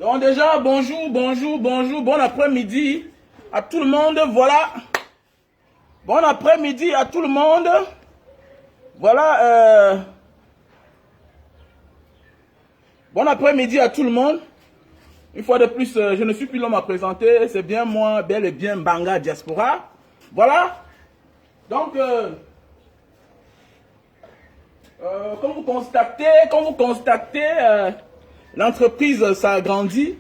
Donc déjà, bonjour, bon après-midi à tout le monde, voilà. Bon après-midi à tout le monde. Voilà, bon après-midi à tout le monde. Une fois de plus, je ne suis plus l'homme à présenter, c'est bien moi, bel et bien Banga Diaspora. Voilà. Donc, comme vous constatez, l'entreprise s'agrandit.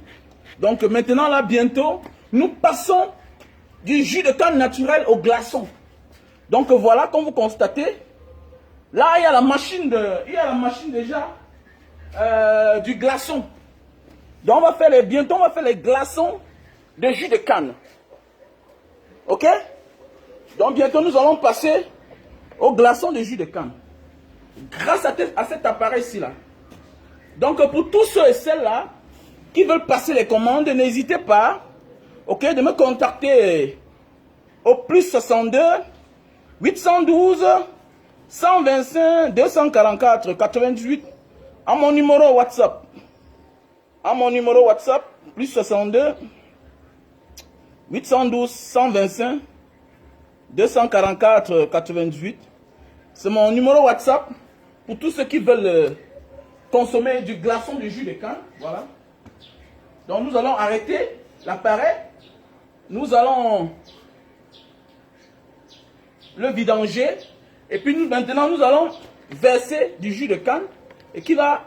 Donc maintenant, là, bientôt, nous passons du jus de canne naturel au glaçon. Donc voilà, comme vous constatez, là, il y a la machine déjà du glaçon. Donc on va faire bientôt, on va faire les glaçons de jus de canne. Ok? Donc bientôt, nous allons passer au glaçon de jus de canne. Grâce à cet appareil-ci, là. Donc pour tous ceux et celles-là qui veulent passer les commandes, n'hésitez pas, ok, de me contacter au plus 62 812 125 244 88 à mon numéro WhatsApp. À mon numéro WhatsApp, plus 62 812 125 244 88. C'est mon numéro WhatsApp pour tous ceux qui veulent consommer du glaçon de jus de canne. Voilà. Donc nous allons arrêter l'appareil. Nous allons le vidanger. Et puis maintenant nous allons verser du jus de canne et qui va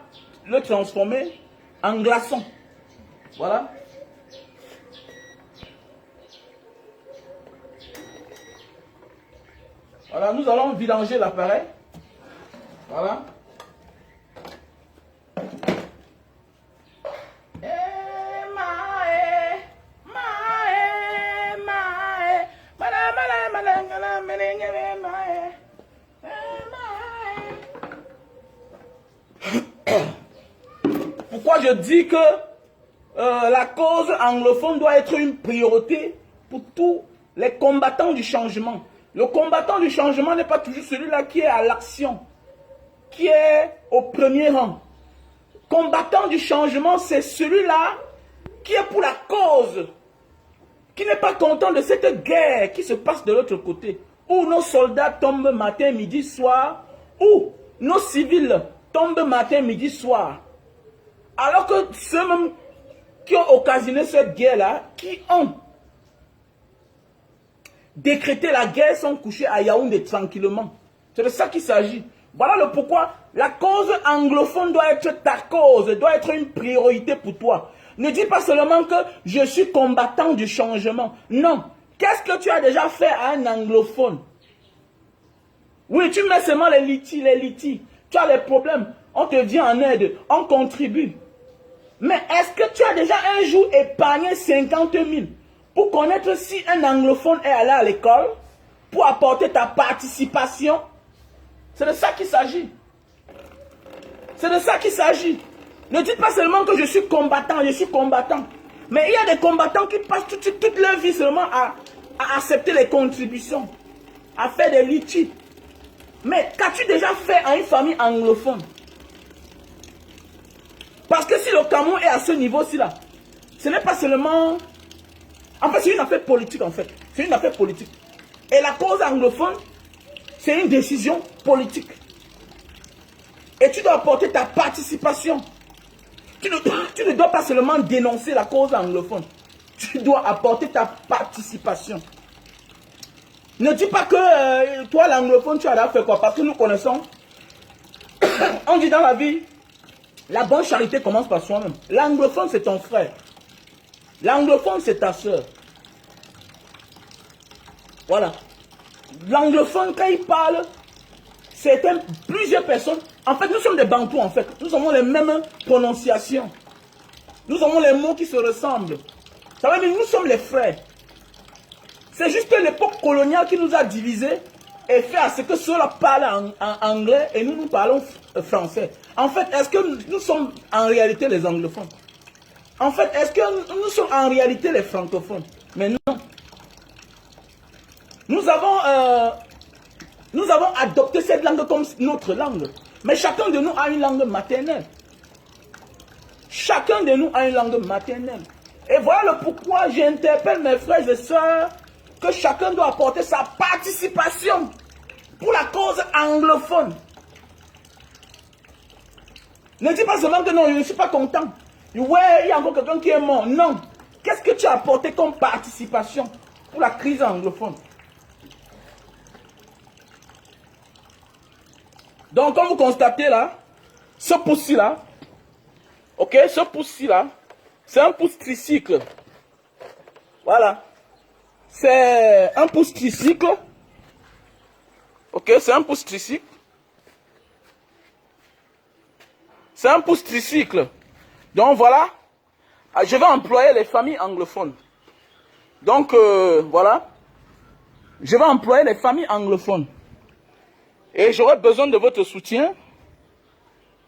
le transformer en glaçon. Voilà. Voilà, nous allons vidanger l'appareil. Voilà. Pourquoi je dis que la cause anglophone doit être une priorité pour tous les combattants du changement. Le combattant du changement n'est pas toujours celui-là qui est à l'action, qui est au premier rang. Combattant du changement, c'est celui-là qui est pour la cause, qui n'est pas content de cette guerre qui se passe de l'autre côté, où nos soldats tombent matin, midi, soir, où nos civils tombent matin, midi, soir. Alors que ceux-mêmes qui ont occasionné cette guerre-là, qui ont décrété la guerre, sont couchés à Yaoundé tranquillement. C'est de ça qu'il s'agit. Voilà le pourquoi la cause anglophone doit être ta cause, doit être une priorité pour toi. Ne dis pas seulement que je suis combattant du changement. Non. Qu'est-ce que tu as déjà fait à un anglophone? Oui, tu mets seulement les litiges. Tu as les problèmes. On te vient en aide. On contribue. Mais est-ce que tu as déjà un jour épargné 50 000 pour connaître si un anglophone est allé à l'école, pour apporter ta participation? C'est de ça qu'il s'agit. C'est de ça qu'il s'agit. Ne dites pas seulement que je suis combattant. Mais il y a des combattants qui passent toute leur vie seulement à accepter les contributions, à faire des litiges. Mais qu'as-tu déjà fait à une famille anglophone? Parce que si le Cameroun est à ce niveau-ci là, ce n'est pas seulement... En fait, c'est une affaire politique en fait. C'est une affaire politique. Et la cause anglophone, c'est une décision politique. Et tu dois apporter ta participation. Tu ne dois pas seulement dénoncer la cause anglophone. Tu dois apporter ta participation. Ne dis pas que toi, l'anglophone, tu as fait quoi? Parce que nous connaissons. On dit dans la vie, la bonne charité commence par soi-même. L'anglophone, c'est ton frère. L'anglophone, c'est ta soeur. Voilà. L'anglophone, quand il parle, plusieurs personnes. En fait, nous sommes des Bantous, en fait. Nous avons les mêmes prononciations. Nous avons les mots qui se ressemblent. Ça veut dire que nous sommes les frères. C'est juste l'époque coloniale qui nous a divisés et fait à ce que ceux-là parlent en anglais et nous parlons français. En fait, est-ce que nous sommes en réalité les anglophones? En fait, est-ce que nous sommes en réalité les francophones? Mais non. Nous avons adopté cette langue comme notre langue. Mais chacun de nous a une langue maternelle. Chacun de nous a une langue maternelle. Et voilà le pourquoi j'interpelle mes frères et sœurs que chacun doit apporter sa participation pour la cause anglophone. Ne dis pas seulement que non, je ne suis pas content. Ouais, il y a encore quelqu'un qui est mort. Non. Qu'est-ce que tu as apporté comme participation pour la crise anglophone? Donc, comme vous constatez là, ce pouce-ci là, ok, ce pouce-ci là, c'est un pouce tricycle. Voilà. C'est un pouce tricycle. Ok, c'est un pouce tricycle. C'est un pouce tricycle. Donc voilà, je vais employer les familles anglophones. Donc voilà, je vais employer les familles anglophones. Et j'aurai besoin de votre soutien.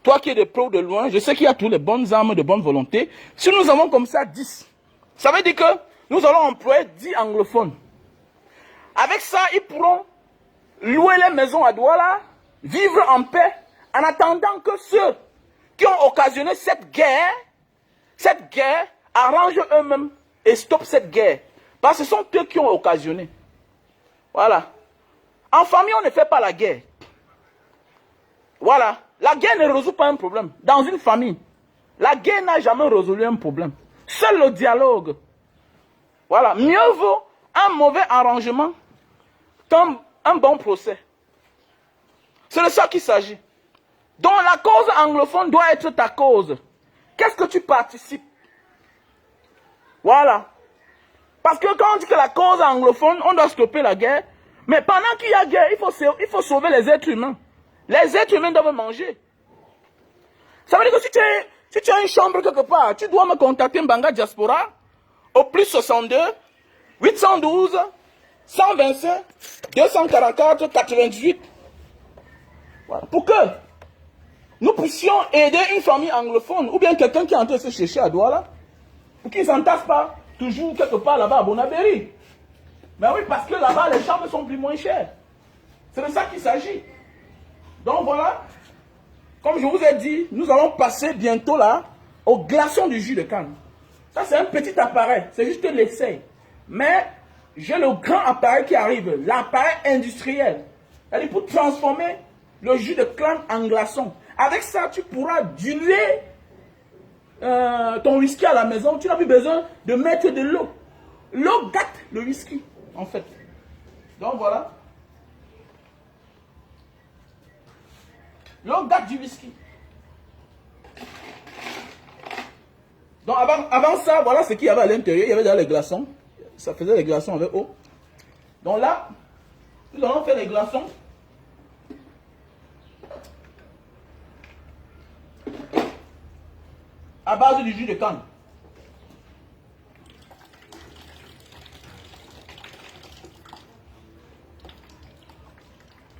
Toi qui es de près ou de loin, je sais qu'il y a toutes les bonnes âmes de bonne volonté. Si nous avons comme ça 10, ça veut dire que nous allons employer 10 anglophones. Avec ça, ils pourront louer les maisons à Douala, vivre en paix, en attendant que ceux qui ont occasionné cette guerre arrangent eux-mêmes et stoppent cette guerre. Parce que ce sont eux qui ont occasionné. Voilà. En famille, on ne fait pas la guerre. Voilà. La guerre ne résout pas un problème. Dans une famille, la guerre n'a jamais résolu un problème. Seul le dialogue. Voilà. Mieux vaut un mauvais arrangement qu'un bon procès. C'est de ça qu'il s'agit. Donc la cause anglophone doit être ta cause. Qu'est-ce que tu participes? Voilà. Parce que quand on dit que la cause anglophone, on doit stopper la guerre. Mais pendant qu'il y a guerre, il faut sauver les êtres humains. Les êtres humains doivent manger. Ça veut dire que si tu as une chambre quelque part, tu dois me contacter Mbanga Diaspora au plus 62 812 125 244 98. Voilà. Pour que nous puissions aider une famille anglophone ou bien quelqu'un qui est en train de se chercher à Douala pour qu'ils ne s'entassent pas toujours quelque part là-bas à Bonabéry. Mais oui, parce que là-bas, les chambres sont plus moins chères. C'est de ça qu'il s'agit. Donc voilà, comme je vous ai dit, nous allons passer bientôt là au glaçon du jus de canne. Ça, c'est un petit appareil, c'est juste l'essai. Mais j'ai le grand appareil qui arrive, l'appareil industriel. C'est-à-dire pour transformer le jus de canne en glaçon. Avec ça, tu pourras diluer ton whisky à la maison. Tu n'as plus besoin de mettre de l'eau. L'eau gâte le whisky, en fait. Donc voilà. L'eau gâte du whisky. Donc avant ça, voilà ce qu'il y avait à l'intérieur. Il y avait déjà les glaçons. Ça faisait les glaçons avec eau. Donc là, nous allons faire les glaçons. À base du jus de canne.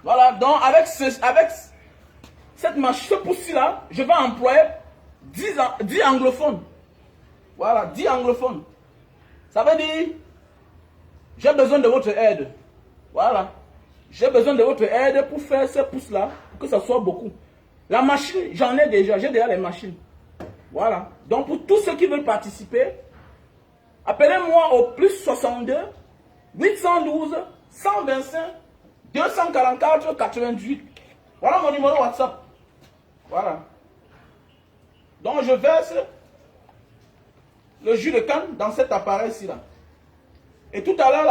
Voilà, donc avec cette machine, ce pouce-là, je vais employer 10 anglophones. Voilà, 10 anglophones. Ça veut dire, j'ai besoin de votre aide. Voilà. J'ai besoin de votre aide pour faire ce pouce-là, pour que ça soit beaucoup. La machine, j'en ai déjà, j'ai déjà les machines. Voilà. Donc pour tous ceux qui veulent participer, appelez-moi au plus 62 812 125 244 88. Voilà mon numéro WhatsApp. Voilà. Donc je verse le jus de canne dans cet appareil-ci là. Et tout à l'heure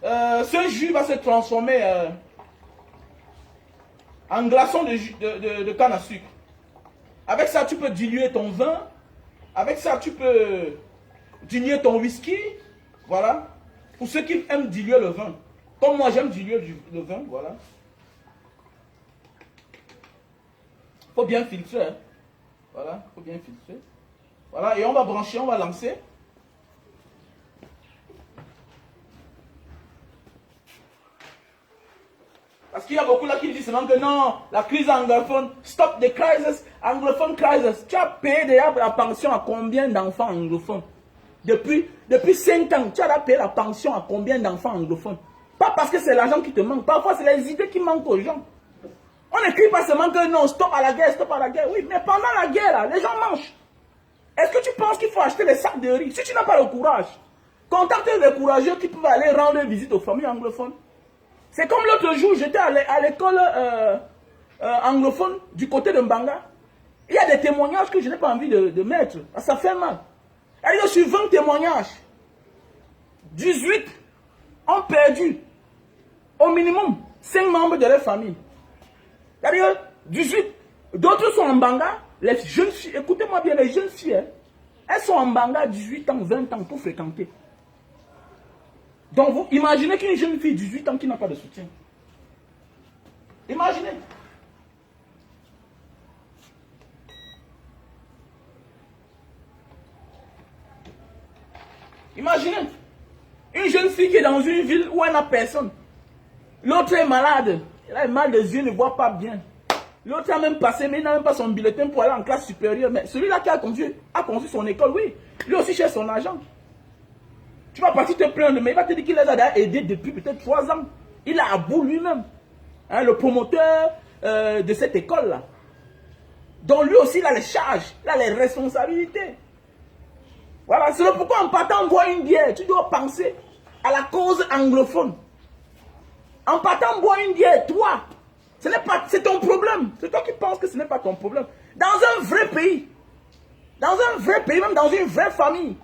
là, ce jus va se transformer en glaçon de canne à sucre. Avec ça, tu peux diluer ton vin. Avec ça, tu peux diluer ton whisky. Voilà. Pour ceux qui aiment diluer le vin. Comme moi, j'aime diluer le vin. Voilà. Il faut bien filtrer. Hein. Voilà. Il faut bien filtrer. Voilà. Et on va brancher, on va lancer. Parce qu'il y a beaucoup là qui disent seulement que non, la crise anglophone, stop the crisis, anglophone crisis. Tu as payé déjà la pension à combien d'enfants anglophones? Depuis 5 ans, tu as payé la pension à combien d'enfants anglophones? Pas parce que c'est l'argent qui te manque, parfois c'est les idées qui manquent aux gens. On n'écrit pas seulement que non, stop à la guerre, stop à la guerre. Oui, mais pendant la guerre, là, les gens mangent. Est-ce que tu penses qu'il faut acheter les sacs de riz? Si tu n'as pas le courage, contacte les courageux qui peuvent aller rendre visite aux familles anglophones. C'est comme l'autre jour, j'étais à l'école anglophone du côté de Mbanga. Il y a des témoignages que je n'ai pas envie de mettre. Ça fait mal. Et sur 20 témoignages, 18 ont perdu au minimum 5 membres de leur famille. C'est-à-dire 18. D'autres sont en Mbanga. Les jeunes filles, écoutez-moi bien, les jeunes filles, elles sont en Mbanga 18 ans, 20 ans pour fréquenter. Donc vous imaginez qu'une jeune fille de 18 ans qui n'a pas de soutien. Imaginez. Imaginez. Une jeune fille qui est dans une ville où elle n'a personne. L'autre est malade. Elle a mal des yeux, ne voit pas bien. L'autre a même passé, mais il n'a même pas son bulletin pour aller en classe supérieure. Mais celui-là qui a construit son école, oui. Lui aussi cherche son argent. Tu vas partir te plaindre, mais il va te dire qu'il les a aidés depuis peut-être 3 ans. Il a à bout lui-même. Hein, le promoteur de cette école-là. Donc lui aussi, il a les charges, il a les responsabilités. Voilà, c'est pourquoi en partant boire une bière, tu dois penser à la cause anglophone. En partant boire une bière, toi, c'est ton problème. C'est toi qui penses que ce n'est pas ton problème. Dans un vrai pays, même dans une vraie famille,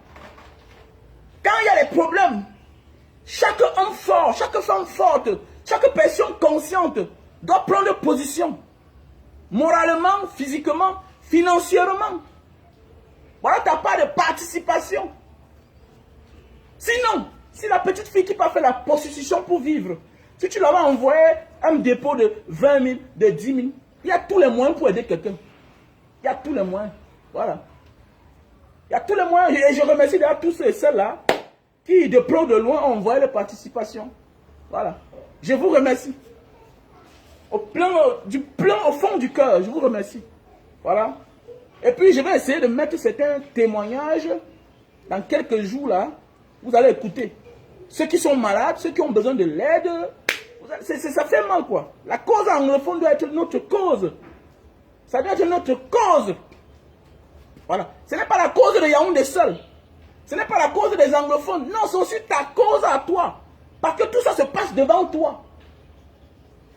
quand il y a des problèmes, chaque homme fort, chaque femme forte, chaque personne consciente doit prendre position. Moralement, physiquement, financièrement. Voilà ta part de participation. Sinon, si la petite fille qui n'a pas fait la prostitution pour vivre, si tu l'avais envoyé un dépôt de 20 000, de 10 000, il y a tous les moyens pour aider quelqu'un. Il y a tous les moyens. Voilà. Il y a tous les moyens. Et je remercie d'ailleurs tous ceux-là qui, de près ou de loin, ont envoyé les participations. Voilà. Je vous remercie. Au fond du cœur, je vous remercie. Voilà. Et puis, je vais essayer de mettre certains témoignages dans quelques jours là. Vous allez écouter. Ceux qui sont malades, ceux qui ont besoin de l'aide, ça fait mal quoi. La cause anglophone doit être notre cause. Ça doit être notre cause. Voilà. Ce n'est pas la cause de Yaoundé seul. Ce n'est pas la cause des anglophones. Non, c'est aussi ta cause à toi. Parce que tout ça se passe devant toi.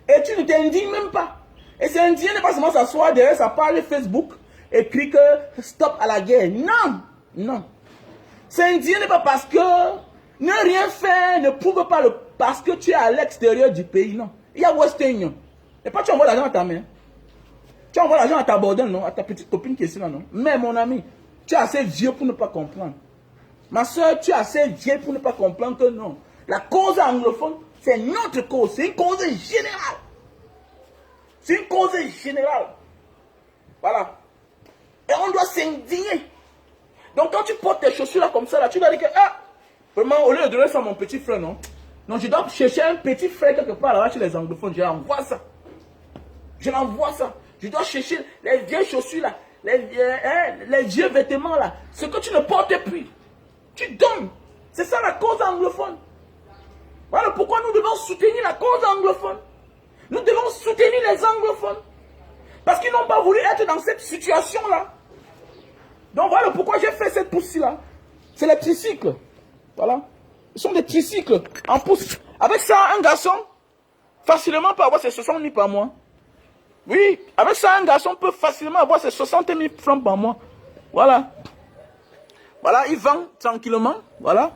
Et tu ne t'indignes même pas. Et c'est indigné de pas seulement s'asseoir derrière sa page Facebook, écrit que stop à la guerre. Non, non. C'est indigné pas parce que ne rien faire ne prouve pas parce que tu es à l'extérieur du pays. Non. Il y a Western Union. Et pas tu envoies l'argent à ta main. Tu envoies l'argent à ta bordel, non? À ta petite copine qui est ici, là, non? Mais mon ami, tu es assez vieux pour ne pas comprendre. Ma soeur, tu es assez vieille pour ne pas comprendre que non. La cause anglophone, c'est notre cause. C'est une cause générale. C'est une cause générale. Voilà. Et on doit s'indigner. Donc quand tu portes tes chaussures là comme ça, là, tu dois dire que, ah, vraiment, au lieu de donner ça à mon petit frère, non? Non, je dois chercher un petit frère quelque part là chez les anglophones. Je l'envoie ça. Je l'envoie ça. Je dois chercher les vieilles chaussures là, les vieux vêtements là. Ce que tu ne portes plus. Tu donnes. C'est ça la cause anglophone. Voilà pourquoi nous devons soutenir la cause anglophone. Nous devons soutenir les anglophones. Parce qu'ils n'ont pas voulu être dans cette situation-là. Donc voilà pourquoi j'ai fait cette pousse-là. C'est les tricycles. Voilà. Ce sont des tricycles en pousse. Avec ça, un garçon, facilement peut avoir ses 60 000 par mois. Oui, avec ça, un garçon peut facilement avoir ses 60 000 francs par mois. Voilà. Voilà, il vend tranquillement. Voilà.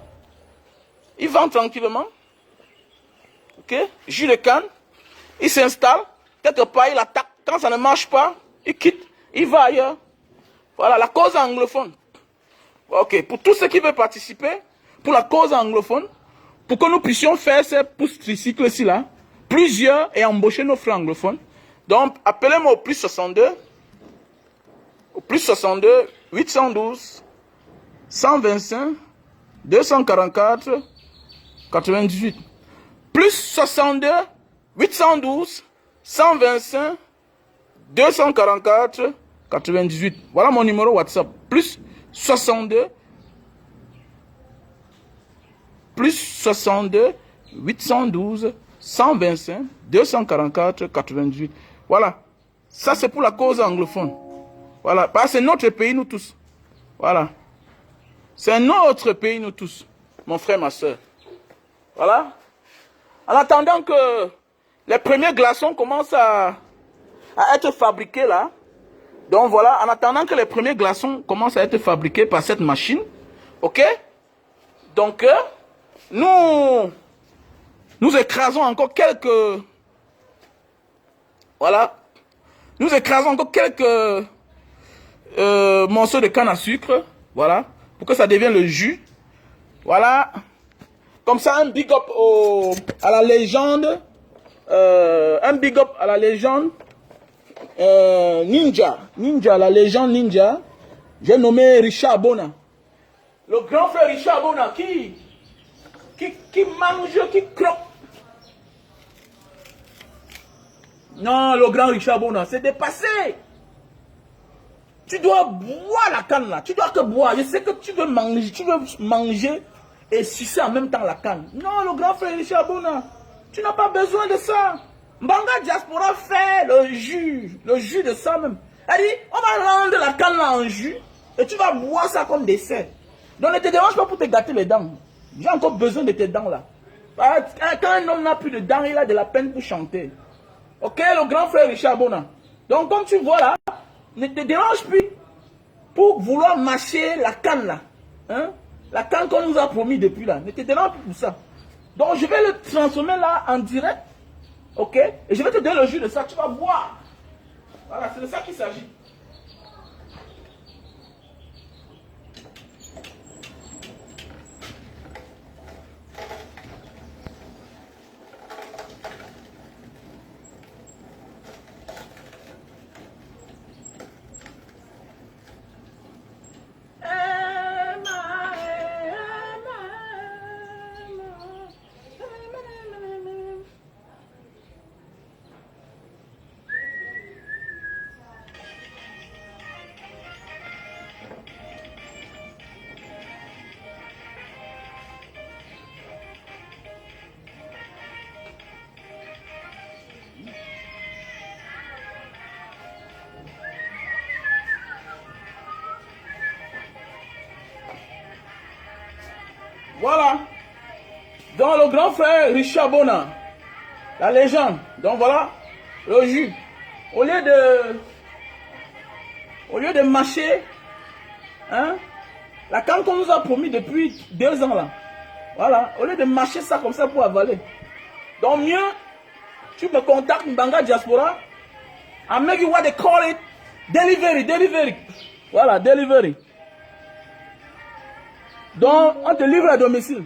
Il vend tranquillement. Ok. Jus de canne. Il s'installe. Quelque part, il attaque. Quand ça ne marche pas, il quitte. Il va ailleurs. Voilà, la cause anglophone. Ok. Pour tous ceux qui veulent participer, pour la cause anglophone, pour que nous puissions faire ces pousses tricycles-ci là, plusieurs et embaucher nos frères anglophones. Donc, appelez-moi au plus 62. Au plus 62, 812, 125, 244, 98. Plus 62, 812 125 244 98. Voilà mon numéro WhatsApp. Plus 62 812 125 244 98. Voilà. Ça, c'est pour la cause anglophone. Voilà. Parce que c'est notre pays, nous tous. Voilà. C'est notre pays, nous tous. Mon frère, ma soeur. Voilà. En attendant que les premiers glaçons commencent à être fabriqués là. Donc voilà, en attendant que les premiers glaçons commencent à être fabriqués par cette machine. Ok? Donc, nous écrasons encore quelques... Voilà. Nous écrasons encore quelques morceaux de canne à sucre. Voilà. Pour que ça devienne le jus. Voilà. Comme ça, un big up à la légende. Un big up à la légende. Ninja, la légende Ninja. J'ai nommé Richard Bona. Le grand frère Richard Bona qui mange, qui croque. Non, le grand Richard Bona, c'est dépassé. Tu dois boire la canne là. Tu dois que boire. Je sais que tu veux manger et sucer en même temps la canne. Non, le grand frère Richard Bona, tu n'as pas besoin de ça. Mbanga Diaspora fait le jus de ça même. Elle dit, on va rendre la canne là en jus et tu vas boire ça comme dessert. Donc ne te dérange pas pour te gâter les dents. J'ai encore besoin de tes dents là. Quand un homme n'a plus de dents, il a de la peine pour chanter. Ok, le grand frère Richard Bona. Donc comme tu vois là, ne te dérange plus pour vouloir mâcher la canne là. Hein? La canne qu'on nous a promis depuis là. Ne te dérange plus pour ça. Donc je vais le transformer là en direct. Ok? Et je vais te donner le jus de ça. Tu vas boire. Voilà, c'est de ça qu'il s'agit. Voilà. Donc le grand frère Richard Bona, la légende. Donc voilà, le jus. Au lieu de mâcher, hein, la canne qu'on nous a promis depuis 2 ans là. Voilà, au lieu de mâcher ça comme ça pour avaler. Donc mieux, tu me contactes Mbanga Diaspora. I make you what they call it, delivery. Voilà, delivery. Donc, on te livre à domicile.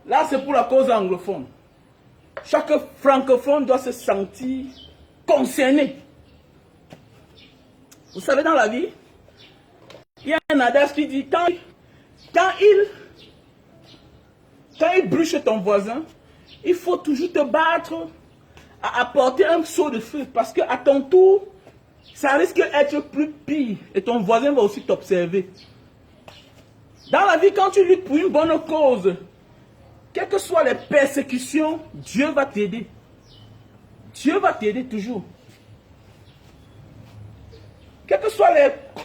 Là, c'est pour la cause anglophone. Chaque francophone doit se sentir concerné. Vous savez, dans la vie, il y a un adage qui dit, quand il bûche ton voisin, il faut toujours te battre à apporter un seau de feu. Parce qu'à ton tour, ça risque d'être plus pire. Et ton voisin va aussi t'observer. Dans la vie, quand tu luttes pour une bonne cause, quelles que soient les persécutions, Dieu va t'aider. Dieu va t'aider toujours. Quelle que soit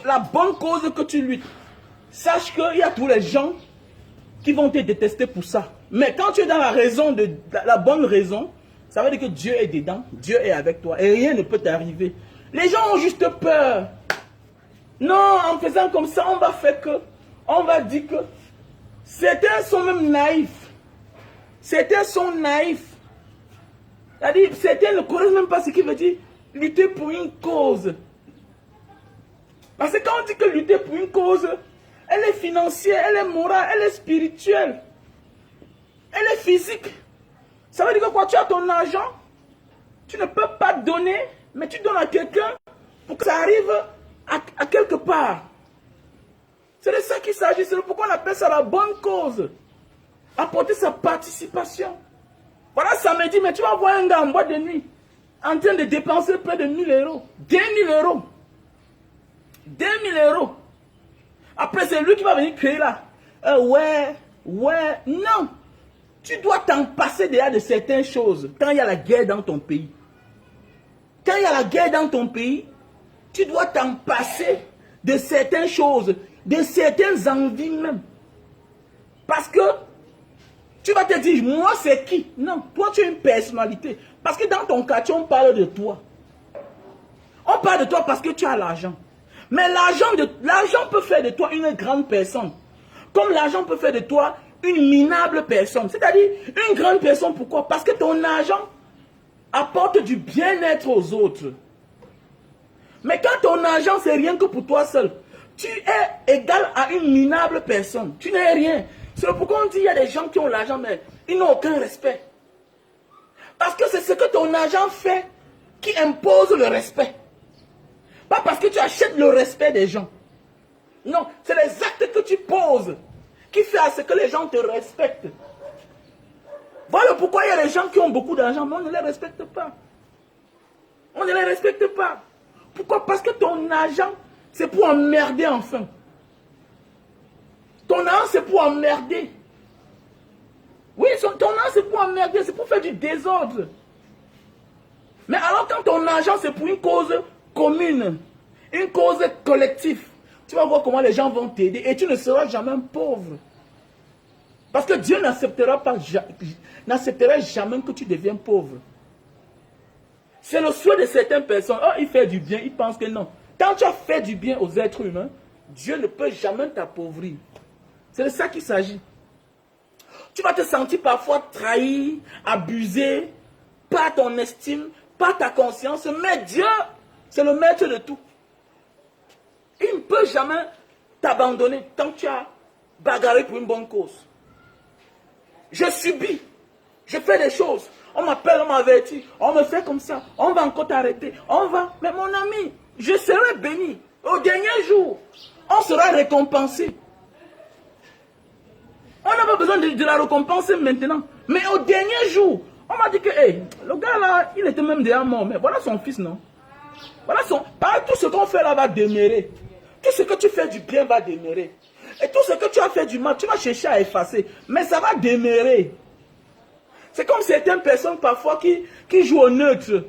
la bonne cause que tu luttes, sache qu'il y a tous les gens qui vont te détester pour ça. Mais quand tu es dans la raison, la bonne raison, ça veut dire que Dieu est dedans, Dieu est avec toi et rien ne peut t'arriver. Les gens ont juste peur. Non, en faisant comme ça, on va dire que certains sont même naïfs. Certains sont naïfs. C'est-à-dire, certains ne connaissent même pas ce qui veut dire lutter pour une cause. Parce que quand on dit que lutter pour une cause, elle est financière, elle est morale, elle est spirituelle, elle est physique. Ça veut dire que quand tu as ton argent, tu ne peux pas donner, mais tu donnes à quelqu'un pour que ça arrive à quelque part. C'est de ça qu'il s'agit, c'est pourquoi on appelle ça la bonne cause. Apporter sa participation. Voilà, samedi, mais tu vas voir un gars en boîte de nuit en train de dépenser près de 1000 euros. 2000 euros. 2000 euros. Après, c'est lui qui va venir créer là. Ouais. Non. Tu dois t'en passer déjà de certaines choses. Quand il y a la guerre dans ton pays. Quand il y a la guerre dans ton pays, tu dois t'en passer de certaines choses, de certaines envies même. Parce que tu vas te dire, moi c'est qui? Non, toi tu es une personnalité. Parce que dans ton quartier, on parle de toi. On parle de toi parce que tu as l'argent. Mais l'argent peut faire de toi une grande personne. Comme l'argent peut faire de toi une minable personne. C'est-à-dire une grande personne, pourquoi? Parce que ton argent apporte du bien-être aux autres. Mais quand ton argent, c'est rien que pour toi seul, tu es égal à une minable personne. Tu n'es rien. C'est pourquoi on dit qu'il y a des gens qui ont l'argent, mais ils n'ont aucun respect. Parce que c'est ce que ton argent fait qui impose le respect. Pas parce que tu achètes le respect des gens. Non, c'est les actes que tu poses qui font à ce que les gens te respectent. Voilà pourquoi il y a des gens qui ont beaucoup d'argent, mais on ne les respecte pas. On ne les respecte pas. Pourquoi? Parce que ton argent, c'est pour emmerder enfin. Ton argent, c'est pour emmerder. Oui, ton argent, c'est pour emmerder, c'est pour faire du désordre. Mais alors quand ton argent, c'est pour une cause commune, une cause collective, tu vas voir comment les gens vont t'aider et tu ne seras jamais pauvre. Parce que Dieu n'acceptera jamais que tu deviennes pauvre. C'est le souhait de certaines personnes. Oh, il fait du bien, il pense que non. Quand tu as fait du bien aux êtres humains, Dieu ne peut jamais t'appauvrir. C'est de ça qu'il s'agit. Tu vas te sentir parfois trahi, abusé, pas ton estime, pas ta conscience, mais Dieu, c'est le maître de tout. Il ne peut jamais t'abandonner tant que tu as bagarré pour une bonne cause. Je subis, je fais des choses. On m'appelle, on m'avertit, on me fait comme ça, on va encore t'arrêter, on va. Mais mon ami, je serai béni. Au dernier jour, on sera récompensé. On n'a pas besoin de la récompenser maintenant. Mais au dernier jour, on m'a dit que hey, le gars là, il était même déjà mort. Mais voilà son fils, non? Voilà tout ce qu'on fait là va demeurer. Tout ce que tu fais du bien va demeurer. Et tout ce que tu as fait du mal, tu vas chercher à effacer. Mais ça va demeurer. C'est comme certaines personnes parfois qui jouent au neutre.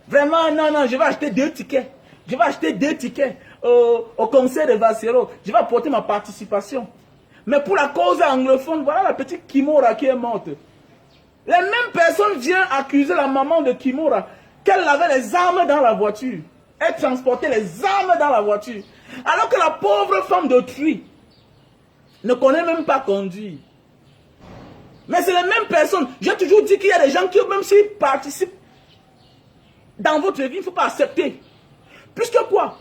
Vraiment, non, je vais acheter 2 tickets. Je vais acheter 2 tickets au concert de Vassero. Je vais apporter ma participation. Mais pour la cause anglophone, voilà la petite Kimora qui est morte. Les mêmes personnes viennent accuser la maman de Kimora qu'elle avait les armes dans la voiture. Elle transportait les armes dans la voiture. Alors que la pauvre femme d'autrui ne connaît même pas conduire. Mais c'est les mêmes personnes. J'ai toujours dit qu'il y a des gens qui, même s'ils participent dans votre vie, il ne faut pas accepter. Puisque quoi?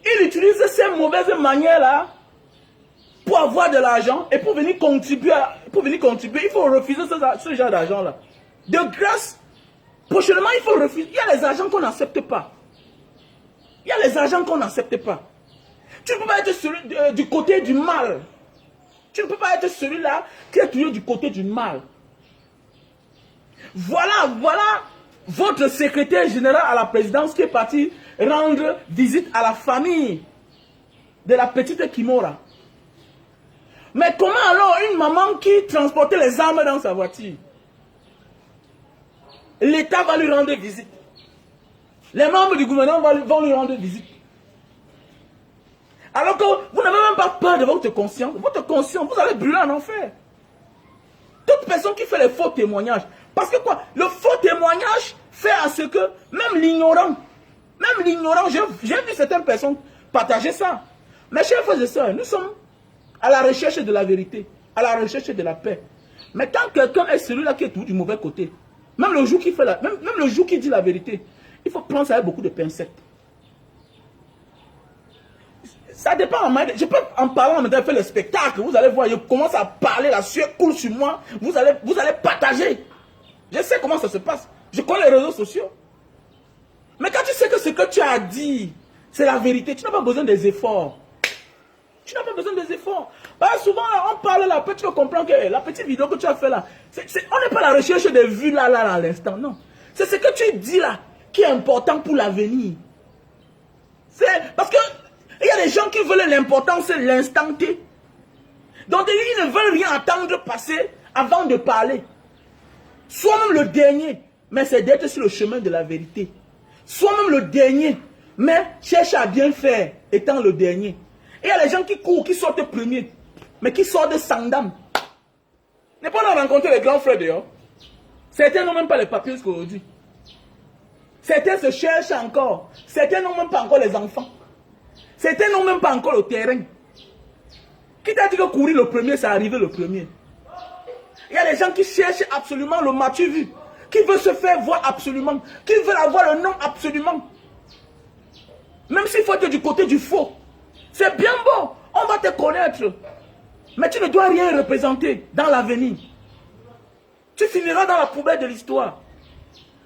Ils utilisent ces mauvaises manières-là pour avoir de l'argent et pour venir contribuer, il faut refuser ce genre d'argent-là. De grâce, prochainement, il faut refuser. Il y a les argents qu'on n'accepte pas. Il y a les argents qu'on n'accepte pas. Tu ne peux pas être celui du côté du mal. Tu ne peux pas être celui-là qui est toujours du côté du mal. Voilà votre secrétaire général à la présidence qui est parti rendre visite à la famille de la petite Kimora. Mais comment alors une maman qui transportait les armes dans sa voiture, l'État va lui rendre visite? Les membres du gouvernement vont lui rendre visite. Alors que vous n'avez même pas peur de votre conscience. Votre conscience, vous allez brûler en enfer. Toute personne qui fait les faux témoignages. Parce que quoi? Le faux témoignage fait à ce que même l'ignorant, j'ai vu certaines personnes partager ça. Mes chers frères et sœurs, nous sommes à la recherche de la vérité, à la recherche de la paix. Mais quand quelqu'un est celui-là qui est tout du mauvais côté, même le jour qui fait même le jour qui dit la vérité, il faut prendre ça avec beaucoup de pincettes. Ça dépend. Je peux en parlant, maintenant faire le spectacle. Vous allez voir, je commence à parler, la sueur coule sur moi. Vous allez partager. Je sais comment ça se passe. Je connais les réseaux sociaux. Mais quand tu sais que ce que tu as dit, c'est la vérité, tu n'as pas besoin des efforts. Tu n'as pas besoin des efforts. Bah, souvent, on parle là, tu peux comprendre que la petite vidéo que tu as fait là, on n'est pas à la recherche des vues là, à l'instant, non. C'est ce que tu dis là qui est important pour l'avenir. C'est parce que il y a des gens qui veulent l'importance, c'est l'instant T. Donc, ils ne veulent rien attendre passer avant de parler. Soit même le dernier, mais c'est d'être sur le chemin de la vérité. Soit même le dernier, mais cherche à bien faire, étant le dernier. Et il y a les gens qui courent, qui sortent premiers, mais qui sortent sans dame. N'est pas on a rencontré les grands frères dehors. Certains n'ont même pas les papiers aujourd'hui. Certains se cherchent encore. Certains n'ont même pas encore les enfants. Certains n'ont même pas encore le terrain. Qui t'a dit que courir le premier, c'est arriver le premier? Il y a des gens qui cherchent absolument le m'as-tu vu, qui veulent se faire voir absolument, qui veulent avoir le nom absolument. Même s'il faut être du côté du faux. C'est bien beau, on va te connaître. Mais tu ne dois rien représenter dans l'avenir. Tu finiras dans la poubelle de l'histoire.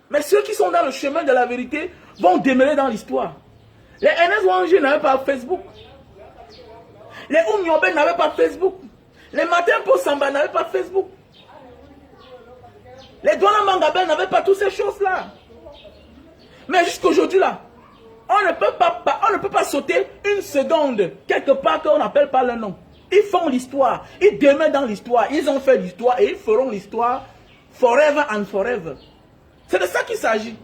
Mais ceux qui sont dans le chemin de la vérité vont demeurer dans l'histoire. Les NS Wangé n'avaient pas Facebook. Les Oumyobe n'avaient pas Facebook. Les Matins pour Samba n'avaient pas Facebook. Les Douana Mangabel n'avaient pas toutes ces choses-là. Mais jusqu'aujourd'hui là, on ne peut pas sauter une seconde quelque part qu'on n'appelle pas le nom. Ils font l'histoire. Ils demeurent dans l'histoire. Ils ont fait l'histoire et ils feront l'histoire forever and forever. C'est de ça qu'il s'agit.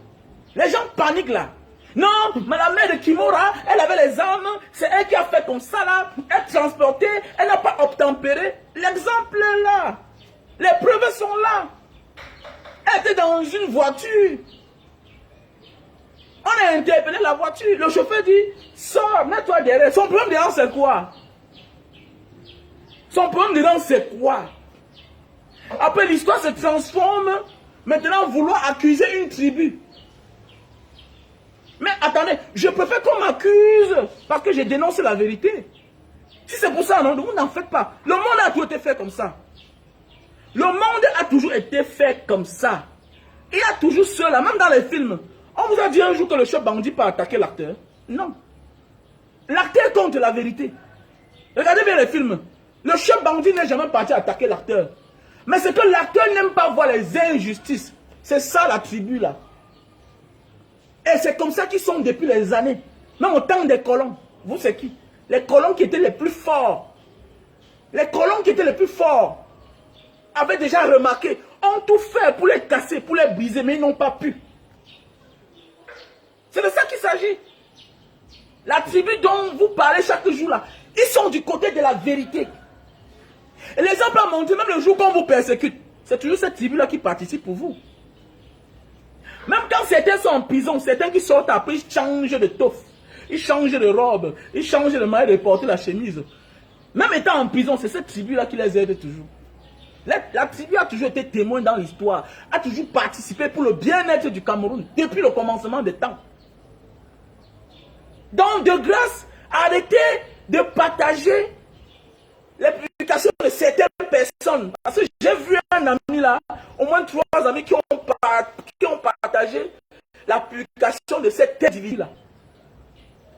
Les gens paniquent là. Non, mais la mère de Kimora, elle avait les armes, c'est elle qui a fait comme ça là, elle transportait, elle n'a pas obtempéré. L'exemple est là. Les preuves sont là. Elle était dans une voiture. On a interpellé la voiture. Le chauffeur dit, sors, mets-toi derrière. Son problème dedans c'est quoi? Son problème dedans c'est quoi? Après l'histoire se transforme, maintenant vouloir accuser une tribu. Mais attendez, je préfère qu'on m'accuse parce que j'ai dénoncé la vérité. Si c'est pour ça, non, vous n'en faites pas. Le monde a toujours été fait comme ça. Le monde a toujours été fait comme ça. Il y a toujours cela, même dans les films. On vous a dit un jour que le chef bandit peut attaquer l'acteur. Non. L'acteur compte la vérité. Regardez bien les films. Le chef bandit n'est jamais parti attaquer l'acteur. Mais c'est que l'acteur n'aime pas voir les injustices. C'est ça la tribu là. Et c'est comme ça qu'ils sont depuis les années. Même au temps des colons. Vous c'est qui? Les colons qui étaient les plus forts. Les colons qui étaient les plus forts avaient déjà remarqué. Ont tout fait pour les casser, pour les briser, mais ils n'ont pas pu. C'est de ça qu'il s'agit. La tribu dont vous parlez chaque jour là, ils sont du côté de la vérité. Et l'exemple a montré, même le jour qu'on vous persécute, c'est toujours cette tribu là qui participe pour vous. Même quand certains sont en prison, certains qui sortent après, ils changent de toffe, ils changent de robe, ils changent de manière de porter la chemise. Même étant en prison, c'est cette tribu-là qui les aide toujours. La tribu a toujours été témoin dans l'histoire, a toujours participé pour le bien-être du Cameroun, depuis le commencement des temps. Donc, de grâce, arrêtez de partager les publications de certaines personnes. Parce que j'ai vu un ami là, au moins 3 amis qui ont partagé la publication de cet individu-là.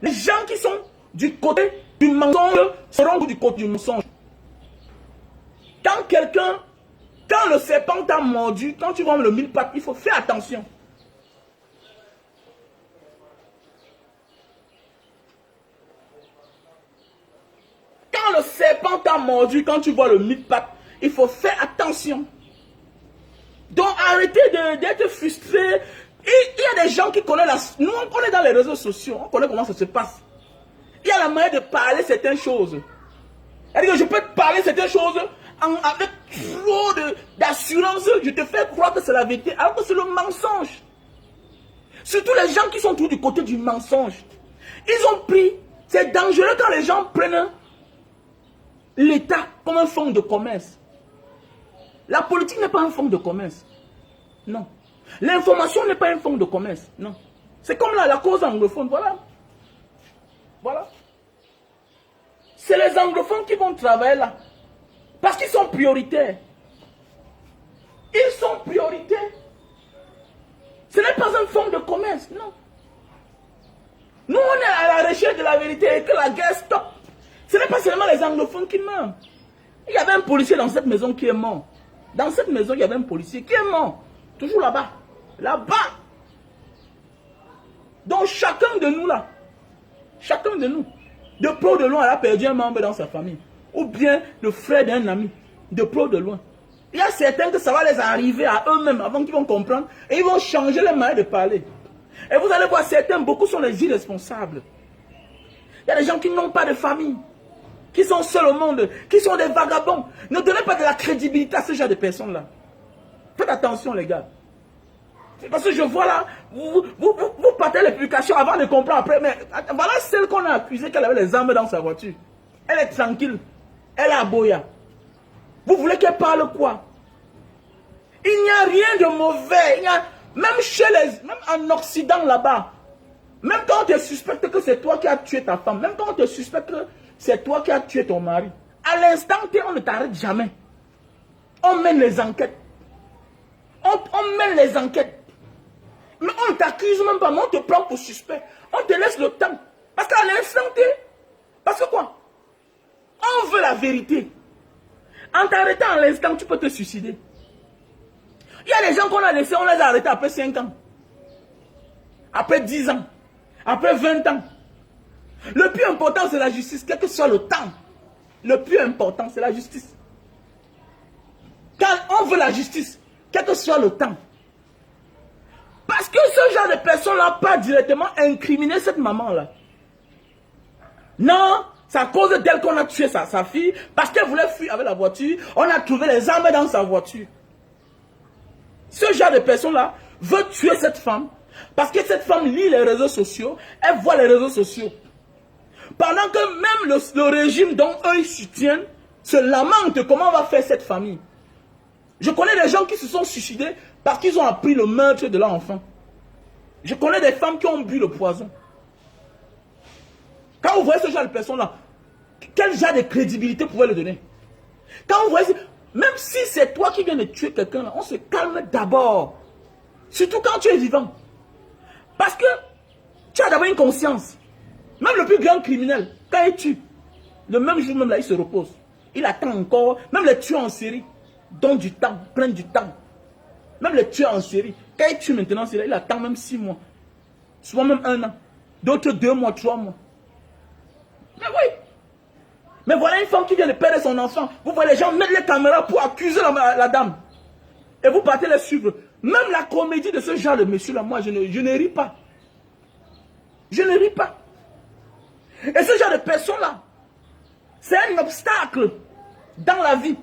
Les gens qui sont du côté du mensonge seront du côté du mensonge. Quand le serpent t'a mordu, quand tu vois le mille-pattes, il faut faire attention. Quand le serpent t'a mordu, quand tu vois le mille-pattes, il faut faire attention. Donc arrêtez d'être frustré. Il y a des gens qui connaissent nous on est dans les réseaux sociaux, on connaît comment ça se passe. Il y a la manière de parler certaines choses. C'est-à-dire que je peux te parler certaines choses avec trop d'assurance, je te fais croire que c'est la vérité, alors que c'est le mensonge. Surtout les gens qui sont tous du côté du mensonge. Ils ont pris, c'est dangereux quand les gens prennent l'État comme un fonds de commerce. La politique n'est pas un fonds de commerce. Non. L'information n'est pas un fonds de commerce. Non. C'est comme la cause anglophone. Voilà. Voilà. C'est les anglophones qui vont travailler là. Parce qu'ils sont prioritaires. Ils sont prioritaires. Ce n'est pas un fonds de commerce. Non. Nous, on est à la recherche de la vérité et que la guerre stoppe. Ce n'est pas seulement les anglophones qui meurent. Il y avait un policier dans cette maison qui est mort. Dans cette maison, il y avait un policier qui est mort. Toujours là-bas. Là-bas. Donc chacun de nous là, chacun de nous, de près ou de loin, elle a perdu un membre dans sa famille. Ou bien le frère d'un ami, de près ou de loin. Il y a certains que ça va les arriver à eux-mêmes avant qu'ils vont comprendre. Et ils vont changer leur manière de parler. Et vous allez voir, certains, beaucoup sont les irresponsables. Il y a des gens qui n'ont pas de famille. Qui sont seuls au monde, qui sont des vagabonds. Ne donnez pas de la crédibilité à ce genre de personnes-là. Faites attention, les gars. Parce que je vois là, vous partez les publications avant de comprendre après. Mais voilà celle qu'on a accusée qu'elle avait les armes dans sa voiture. Elle est tranquille. Elle est à Boya. Vous voulez qu'elle parle quoi? Il n'y a rien de mauvais. Même en Occident là-bas, même quand on te suspecte que c'est toi qui as tué ta femme, même quand on te suspecte que c'est toi qui as tué ton mari, à l'instant T, on ne t'arrête jamais. On mène les enquêtes. On mène les enquêtes. Mais on ne t'accuse même pas, mais on te prend pour suspect. On te laisse le temps. Parce qu'à l'instant T, parce que quoi? On veut la vérité. En t'arrêtant à l'instant, tu peux te suicider. Il y a des gens qu'on a laissés, on les a arrêtés après 5 ans. Après 10 ans. Après 20 ans. Le plus important, c'est la justice, quel que soit le temps. Le plus important, c'est la justice. Quand on veut la justice, quel que soit le temps. Parce que ce genre de personnes n'a pas directement incriminé cette maman-là. Non, c'est à cause d'elle qu'on a tué sa fille, parce qu'elle voulait fuir avec la voiture, on a trouvé les armes dans sa voiture. Ce genre de personne-là veut tuer cette femme, parce que cette femme lit les réseaux sociaux, elle voit les réseaux sociaux. Pendant que même le régime dont eux ils soutiennent se lamente comment on va faire cette famille. Je connais des gens qui se sont suicidés parce qu'ils ont appris le meurtre de leur enfant. Je connais des femmes qui ont bu le poison. Quand vous voyez ce genre de personnes-là, quel genre de crédibilité pouvez le donner? Quand vous voyez, même si c'est toi qui viens de tuer quelqu'un, on se calme d'abord. Surtout quand tu es vivant. Parce que tu as d'abord une conscience. Même le plus grand criminel, quand il tue, le même jour même là, il se repose. Il attend encore. Même les tueurs en série donnent du temps, prennent du temps. Même les tueurs en série, quand il tue maintenant, il attend même 6 mois. Souvent même 1 an. D'autres 2 mois, 3 mois. Mais oui. Mais voilà une femme qui vient de perdre son enfant. Vous voyez les gens mettre les caméras pour accuser la dame. Et vous partez les suivre. Même la comédie de ce genre de monsieur-là, moi, je ne ris pas. Je ne ris pas. Et ce genre de personnes-là, c'est un obstacle dans la vie.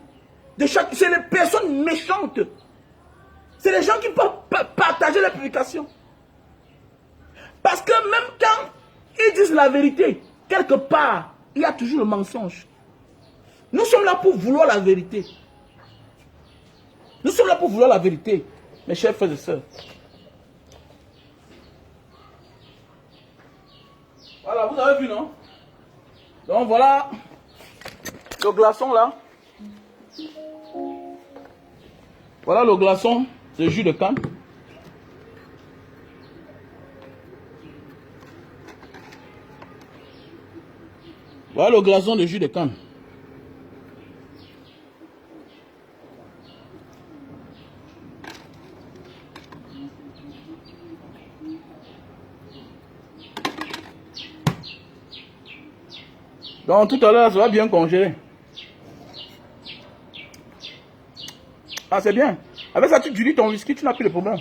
C'est les personnes méchantes. C'est les gens qui peuvent partager les publications. Parce que même quand ils disent la vérité, quelque part, il y a toujours le mensonge. Nous sommes là pour vouloir la vérité. Nous sommes là pour vouloir la vérité, mes chers frères et sœurs. Voilà, vous avez vu, non? Donc voilà le glaçon là. Voilà le glaçon de jus de canne. Voilà le glaçon de jus de canne. Donc tout à l'heure, ça va bien congeler. Ah, c'est bien. Avec ça, tu dilues ton whisky, tu n'as plus de problème.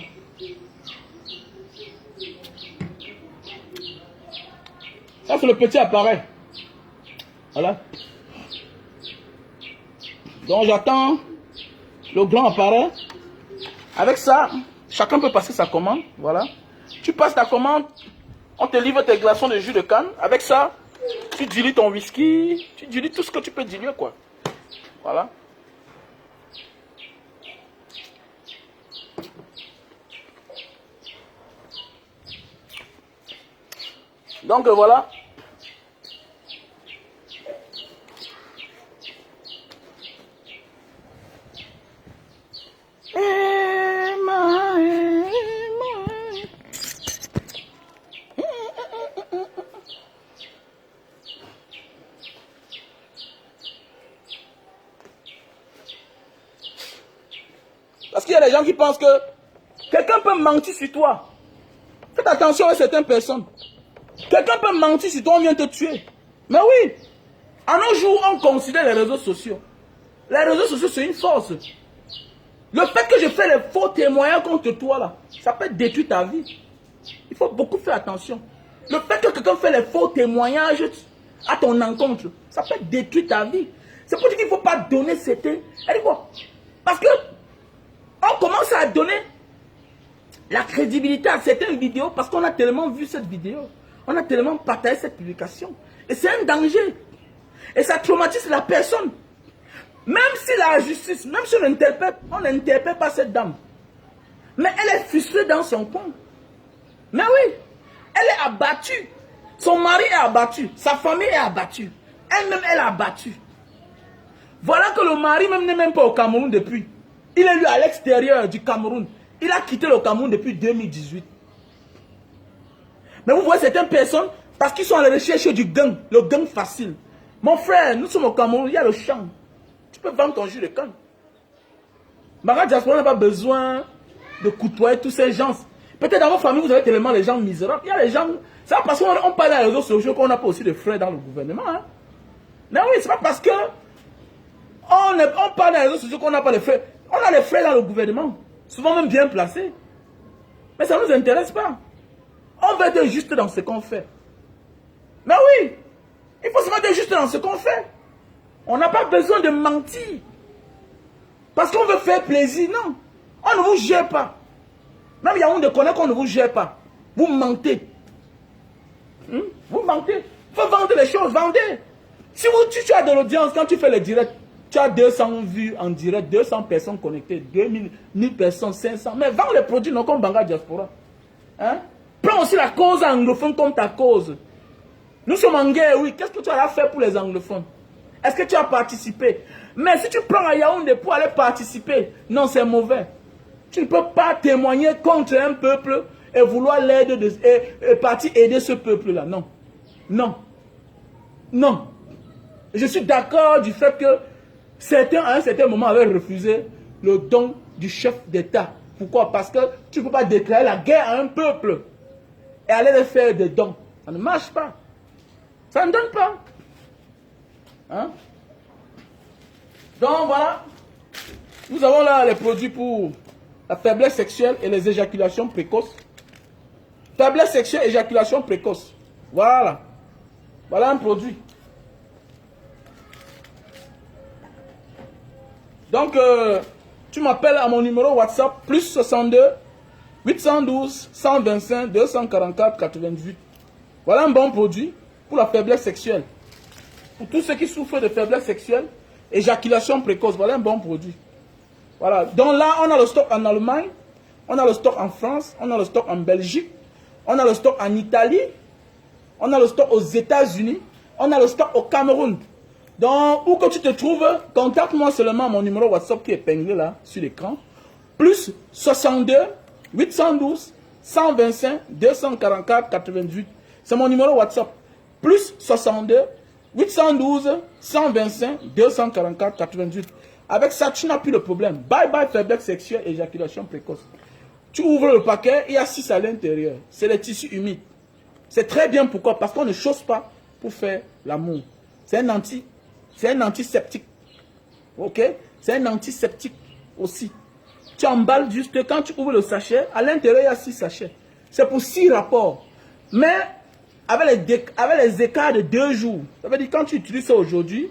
Ça, c'est le petit appareil. Voilà. Donc, j'attends le grand appareil. Avec ça, chacun peut passer sa commande. Voilà. Tu passes ta commande, on te livre tes glaçons de jus de canne. Avec ça, tu dilues ton whisky, tu dilues tout ce que tu peux diluer, quoi. Voilà. Donc voilà. Parce qu'il y a des gens qui pensent que quelqu'un peut mentir sur toi. Faites attention à certaines personnes. Quelqu'un peut mentir sur toi, on vient te tuer. Mais oui, à nos jours, on considère les réseaux sociaux. Les réseaux sociaux, c'est une force. Le fait que je fais les faux témoignages contre toi, là, ça peut détruire ta vie. Il faut beaucoup faire attention. Le fait que quelqu'un fait les faux témoignages à ton encontre, ça peut détruire ta vie. C'est pour dire qu'il ne faut pas donner certains... Parce que on commence à donner la crédibilité à certaines vidéos parce qu'on a tellement vu cette vidéo. On a tellement partagé cette publication. Et c'est un danger. Et ça traumatise la personne. Même si la justice, même si on n'interpelle pas cette dame. Mais elle est frustrée dans son coin. Mais oui, elle est abattue. Son mari est abattu. Sa famille est abattue. Elle-même, elle est abattue. Voilà que le mari même n'est même pas au Cameroun depuis. Il est lui à l'extérieur du Cameroun. Il a quitté le Cameroun depuis 2018. Mais vous voyez certaines personnes, parce qu'ils sont à la recherche du gain, le gain facile. Mon frère, nous sommes au Cameroun, il y a le champ. Tu peux vendre ton jus de canne. Mara Diaspora n'a pas besoin de côtoyer tous ces gens. Peut-être dans votre famille, vous avez tellement les gens misérables. Il y a les gens... C'est pas parce qu'on parle dans les réseaux sociaux qu'on n'a pas aussi de frères dans le gouvernement. Hein? Mais oui, c'est pas parce que on parle dans les réseaux sociaux qu'on n'a pas de frères. On a des frères dans le gouvernement. Souvent même bien placés. Mais ça ne nous intéresse pas. On veut être juste dans ce qu'on fait. Mais oui, il faut se mettre juste dans ce qu'on fait. On n'a pas besoin de mentir. Parce qu'on veut faire plaisir, non. On ne vous gère pas. Même Yaoundé connaît qu'on ne vous gère pas. Vous mentez. Vous mentez. Il faut vendre les choses, vendez. Si tu as de l'audience, quand tu fais le direct, tu as 200 vues en direct, 200 personnes connectées, 2000, 1000 personnes, 500. Mais vends les produits non comme Banga Diaspora. Hein? Prends aussi la cause anglophone comme ta cause. Nous sommes en guerre, oui. Qu'est-ce que tu as fait pour les anglophones? Est-ce que tu as participé? Mais si tu prends à Yaoundé pour aller participer, non, c'est mauvais. Tu ne peux pas témoigner contre un peuple et vouloir l'aider et partir aider ce peuple-là. Non. Non. Non. Je suis d'accord du fait que certains, à un certain moment, avaient refusé le don du chef d'État. Pourquoi? Parce que tu ne peux pas déclarer la guerre à un peuple et aller leur faire des dons. Ça ne marche pas. Ça ne donne pas. Hein? Donc voilà. Nous avons là les produits pour la faiblesse sexuelle et les éjaculations précoces. Faiblesse sexuelle, éjaculation précoce. Voilà. Voilà un produit. Donc, tu m'appelles à mon numéro WhatsApp plus 62 812 125 244 88. Voilà un bon produit pour la faiblesse sexuelle. Pour tous ceux qui souffrent de faiblesse sexuelle, éjaculation précoce, voilà un bon produit. Voilà. Donc là, on a le stock en Allemagne, on a le stock en France, on a le stock en Belgique, on a le stock en Italie, on a le stock aux États-Unis, on a le stock au Cameroun. Donc, où que tu te trouves, contacte-moi seulement à mon numéro WhatsApp qui est épinglé là, sur l'écran. Plus 62 812 125 244 88. C'est mon numéro WhatsApp. Plus 62 812 125 244 88. Avec ça, tu n'as plus de problème. Bye bye faiblesse sexuelle, éjaculation précoce. Tu ouvres le paquet, il y a 6 à l'intérieur. C'est les tissus humides. C'est très bien, pourquoi? Parce qu'on ne chausse pas pour faire l'amour. C'est un antiseptique. Ok? C'est un antiseptique aussi. Tu emballes juste, quand tu ouvres le sachet, à l'intérieur, il y a 6 sachets. C'est pour 6 rapports. Mais avec les écarts de 2 jours, ça veut dire quand tu utilises ça aujourd'hui,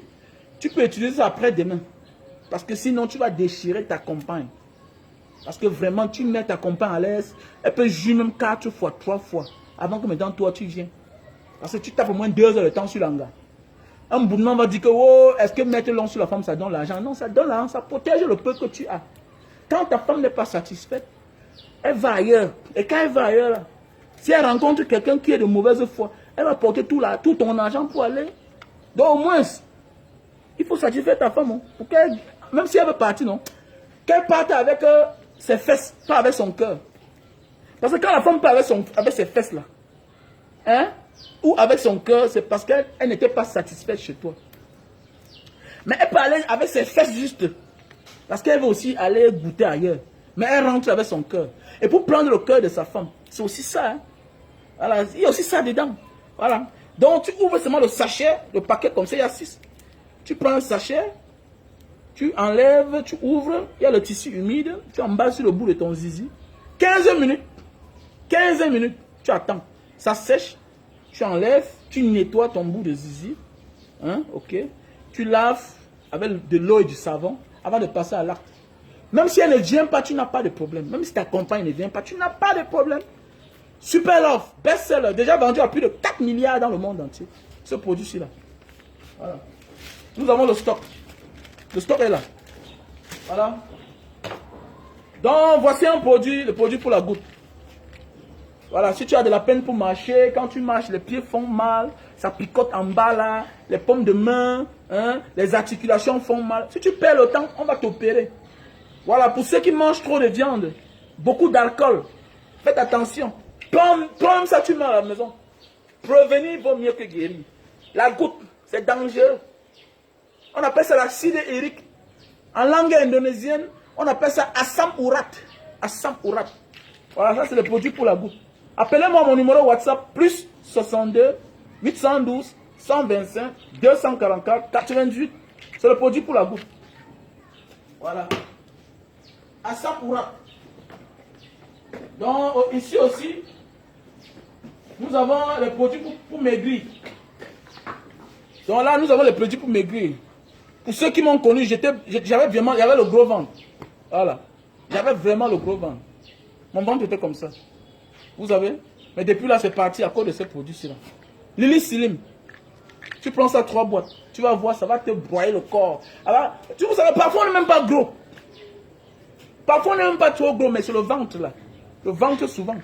tu peux utiliser ça après-demain. Parce que sinon, tu vas déchirer ta compagne. Parce que vraiment, tu mets ta compagne à l'aise, elle peut jouer même 4 fois, 3 fois, avant que maintenant toi, tu viens. Parce que tu tapes au moins 2 heures de temps sur l'anga. Un boudement va dire que, oh, est-ce que mettre long sur la femme, ça donne l'argent? Non, ça donne l'argent, ça protège le peu que tu as. Quand ta femme n'est pas satisfaite, elle va ailleurs. Et quand elle va ailleurs, là, si elle rencontre quelqu'un qui est de mauvaise foi, elle va porter tout ton argent pour aller. Donc au moins, il faut satisfaire ta femme. Hein, pour qu'elle, même si elle veut partir, non, qu'elle parte avec ses fesses, pas avec son cœur. Parce que quand la femme part avec ses fesses là, hein, ou avec son cœur, c'est parce qu'elle n'était pas satisfaite chez toi. Mais elle peut aller avec ses fesses juste. Parce qu'elle veut aussi aller goûter ailleurs. Mais elle rentre avec son cœur. Et pour prendre le cœur de sa femme, c'est aussi ça. Hein? Voilà. Il y a aussi ça dedans. Voilà. Donc tu ouvres seulement le sachet, le paquet comme ça, il y a 6. Tu prends un sachet, tu enlèves, tu ouvres, il y a le tissu humide, tu emballes sur le bout de ton zizi. 15 minutes. 15 minutes, tu attends. Ça sèche, tu enlèves, tu nettoies ton bout de zizi. Hein, ok. Tu laves avec de l'eau et du savon avant de passer à l'acte. Même si elle ne vient pas, tu n'as pas de problème. Même si ta compagne ne vient pas, tu n'as pas de problème. Super Love, best-seller, déjà vendu à plus de 4 milliards dans le monde entier. Ce produit-ci là. Voilà. Nous avons le stock. Le stock est là. Voilà. Donc, voici un produit, le produit pour la goutte. Voilà, si tu as de la peine pour marcher, quand tu marches, les pieds font mal, ça picote en bas là, les paumes de main, hein, les articulations font mal. Si tu perds le temps, on va t'opérer. Voilà, pour ceux qui mangent trop de viande, beaucoup d'alcool, faites attention. Prends ça, tu mets à la maison. Prévenir vaut mieux que guérir. La goutte, c'est dangereux. On appelle ça l'acide érique. En langue indonésienne, on appelle ça asam urat. Asam urat. Voilà, ça c'est le produit pour la goutte. Appelez-moi mon numéro WhatsApp, plus 62 812 125 244 88. C'est le produit pour la goutte. Voilà. Asam urat. Donc ici aussi, nous avons les produits pour maigrir. Donc là, nous avons les produits pour maigrir. Pour ceux qui m'ont connu, j'avais vraiment, il y avait le gros ventre. Voilà. J'avais vraiment le gros ventre. Mon ventre était comme ça. Vous savez? Mais depuis là, c'est parti à cause de ces produits-ci. Lily Slim. Tu prends ça 3 boîtes. Tu vas voir, ça va te broyer le corps. Alors, vous savez, parfois on n'est même pas gros. Parfois on n'est même pas trop gros, mais c'est le ventre là. Le ventre souvent.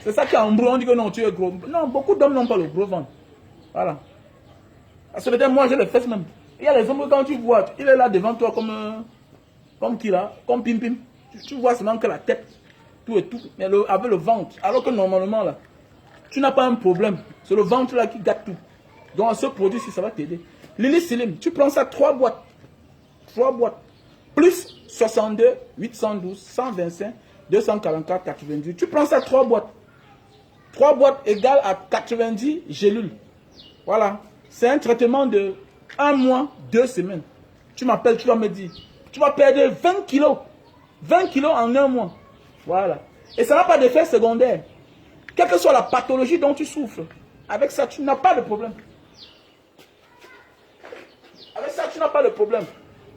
C'est ça qu'en gros, on dit que non, tu es gros. Non, beaucoup d'hommes n'ont pas le gros ventre. Voilà. Parce que peut-être moi, j'ai les fesses même. Il y a les hommes, quand tu vois, il est là devant toi comme qui là, comme Pim Pim. Tu vois seulement que la tête, tout et tout, mais avec le ventre. Alors que normalement là, tu n'as pas un problème. C'est le ventre là qui gâte tout. Donc ce produit-ci, ça va t'aider. Lily Slim, tu prends ça 3 boîtes. 3 boîtes. Plus 62 812 125 244 88. Tu prends ça 3 boîtes. 3 boîtes égales à 90 gélules. Voilà. C'est un traitement de 1 mois, 2 semaines. Tu m'appelles, tu vas me dire. Tu vas perdre 20 kilos. 20 kilos en 1 mois. Voilà. Et ça n'a pas d'effet secondaire. Quelle que soit la pathologie dont tu souffres, avec ça, tu n'as pas de problème. Avec ça, tu n'as pas de problème.